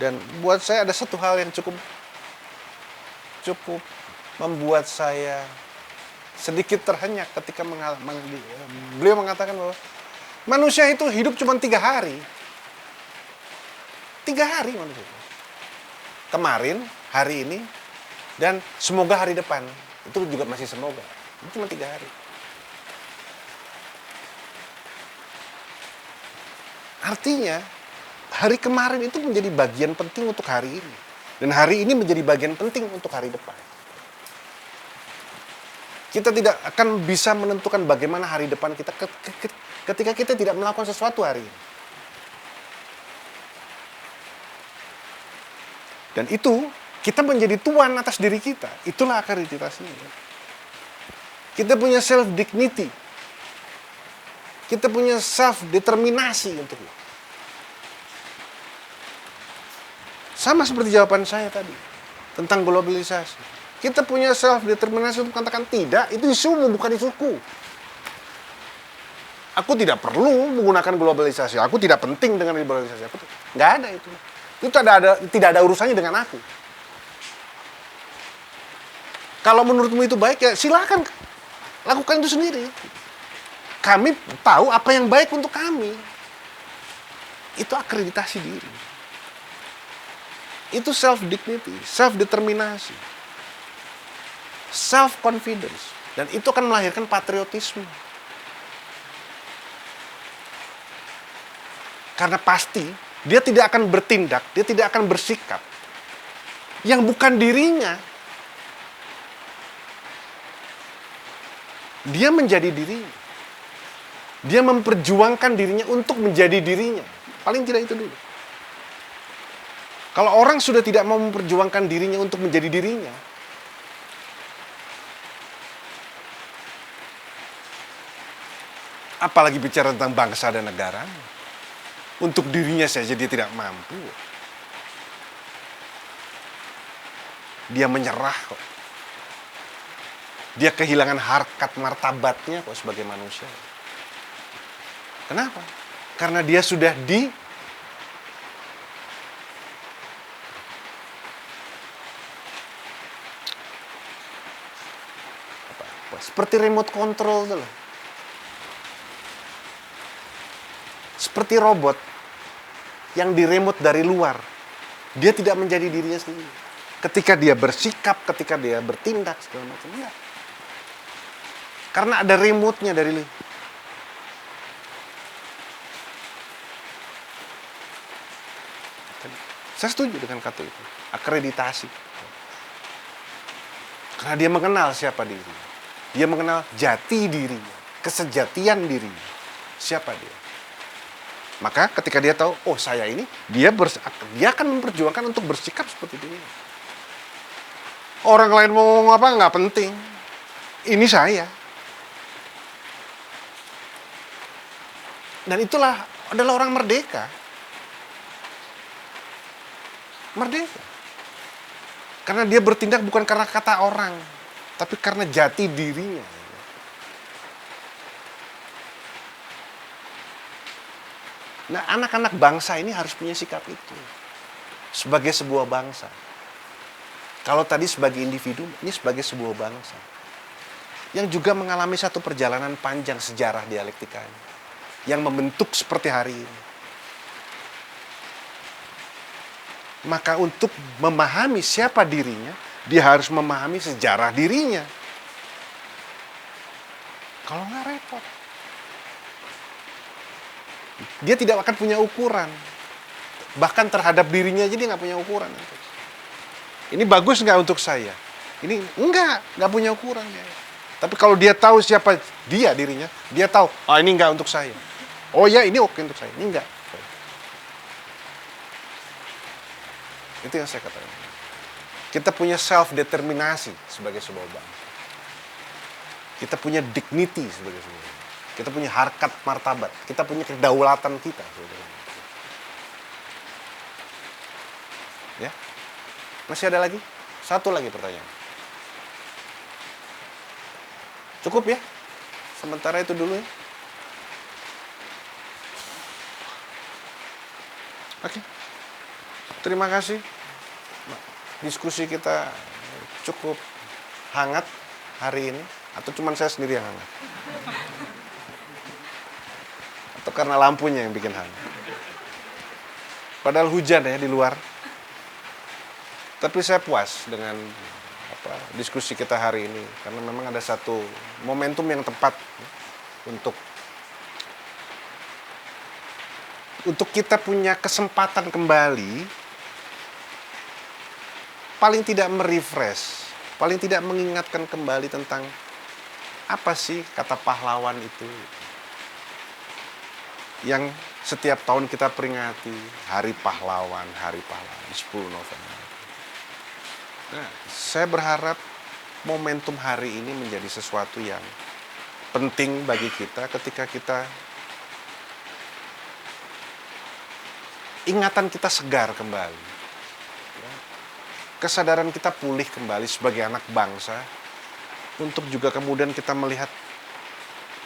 Dan buat saya ada satu hal yang cukup membuat saya sedikit terhenyak ketika beliau mengatakan bahwa manusia itu hidup cuma 3 hari. 3 hari manusia. Kemarin, hari ini, Dan semoga hari depan. Itu juga masih semoga. Itu cuma 3 hari. Artinya, hari kemarin itu menjadi bagian penting untuk hari ini. Dan hari ini menjadi bagian penting untuk hari depan. Kita tidak akan bisa menentukan bagaimana hari depan kita ketika kita tidak melakukan sesuatu hari ini. Dan itu, kita menjadi tuan atas diri kita. Itulah akreditasinya. Kita punya self-dignity. Kita punya self-determinasi untuk itu. Sama seperti jawaban saya tadi tentang globalisasi. Kita punya self-determinasi untuk mengatakan tidak, itu isumu bukan isuku. Aku tidak perlu menggunakan globalisasi. Aku tidak penting dengan globalisasi. Nggak ada itu. Itu tidak ada urusannya dengan aku. Kalau menurutmu itu baik, ya silakan lakukan itu sendiri. Kami tahu apa yang baik untuk kami. Itu akreditasi diri. Itu self-dignity, self-determinasi, self-confidence. Dan itu akan melahirkan patriotisme. Karena pasti dia tidak akan bertindak, dia tidak akan bersikap yang bukan dirinya. Dia menjadi dirinya. Dia memperjuangkan dirinya untuk menjadi dirinya. Paling tidak itu dulu. Kalau orang sudah tidak mau memperjuangkan dirinya untuk menjadi dirinya, apalagi bicara tentang bangsa dan negara, untuk dirinya saja dia tidak mampu. Dia menyerah kok. Dia kehilangan harkat martabatnya kok sebagai manusia. Kenapa? Karena dia sudah seperti remote control itu loh. Seperti robot yang diremote dari luar. Dia tidak menjadi dirinya sendiri. Ketika dia bersikap, ketika dia bertindak segala macam, enggak. Karena ada remote-nya dari luar. Saya setuju dengan kata itu. Akreditasi. Karena dia mengenal siapa dirinya. Dia mengenal jati dirinya. Kesejatian dirinya. Siapa dia. Maka ketika dia tahu, oh saya ini, dia akan memperjuangkan untuk bersikap seperti ini. Orang lain mau ngomong apa, nggak penting. Ini saya. Dan itulah adalah orang merdeka. Merdeka. Karena dia bertindak bukan karena kata orang, tapi karena jati dirinya. Nah, anak-anak bangsa ini harus punya sikap itu. Sebagai sebuah bangsa. Kalau tadi sebagai individu, ini sebagai sebuah bangsa. Yang juga mengalami satu perjalanan panjang sejarah dialektikanya. Yang membentuk seperti hari ini. Maka untuk memahami siapa dirinya, dia harus memahami sejarah dirinya. Kalau nggak repot. Dia tidak akan punya ukuran. Bahkan terhadap dirinya aja dia nggak punya ukuran. Ini bagus nggak untuk saya? Ini nggak punya ukuran. Tapi kalau dia tahu siapa dia dirinya, dia tahu, ini nggak untuk saya. Oh ya, ini oke untuk saya, ini nggak. Itu yang saya katakan. Kita punya self-determinasi sebagai sebuah bangsa. Kita punya dignity sebagai sebuah bangsa. Kita punya harkat martabat. Kita punya kedaulatan kita. Ya, masih ada lagi? Satu lagi pertanyaan. Cukup ya? Sementara itu dulu ya. Oke. Terima kasih. Diskusi kita cukup hangat hari ini. Atau cuma saya sendiri yang hangat? Atau karena lampunya yang bikin hangat? Padahal hujan ya di luar. Tapi saya puas dengan diskusi kita hari ini, karena memang ada satu momentum yang tepat untuk kita punya kesempatan kembali, paling tidak merefresh, paling tidak mengingatkan kembali tentang apa sih kata pahlawan itu yang setiap tahun kita peringati, Hari Pahlawan 10 November. Nah, saya berharap momentum hari ini menjadi sesuatu yang penting bagi kita ketika kita ingatan kita segar kembali. Kesadaran kita pulih kembali sebagai anak bangsa untuk juga kemudian kita melihat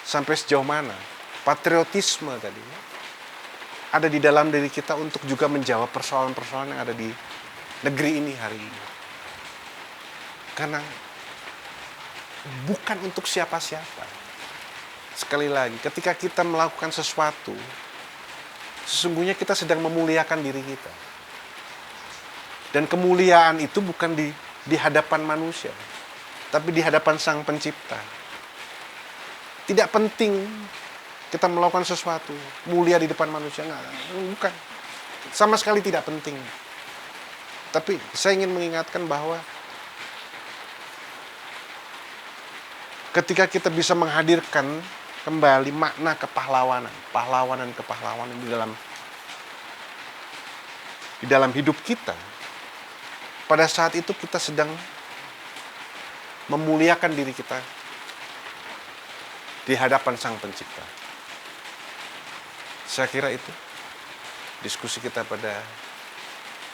sampai sejauh mana patriotisme tadi ada di dalam diri kita untuk juga menjawab persoalan-persoalan yang ada di negeri ini hari ini. Karena bukan untuk siapa-siapa. Sekali lagi, ketika kita melakukan sesuatu, sesungguhnya kita sedang memuliakan diri kita. Dan kemuliaan itu bukan di hadapan manusia, tapi di hadapan Sang Pencipta. Tidak penting kita melakukan sesuatu mulia di depan manusia, bukan. Sama sekali tidak penting. Tapi saya ingin mengingatkan bahwa ketika kita bisa menghadirkan kembali makna kepahlawanan di dalam hidup kita, pada saat itu kita sedang memuliakan diri kita di hadapan Sang Pencipta. Saya kira itu diskusi kita pada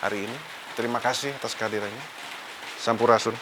hari ini. Terima kasih atas kehadirannya. Sampurasun.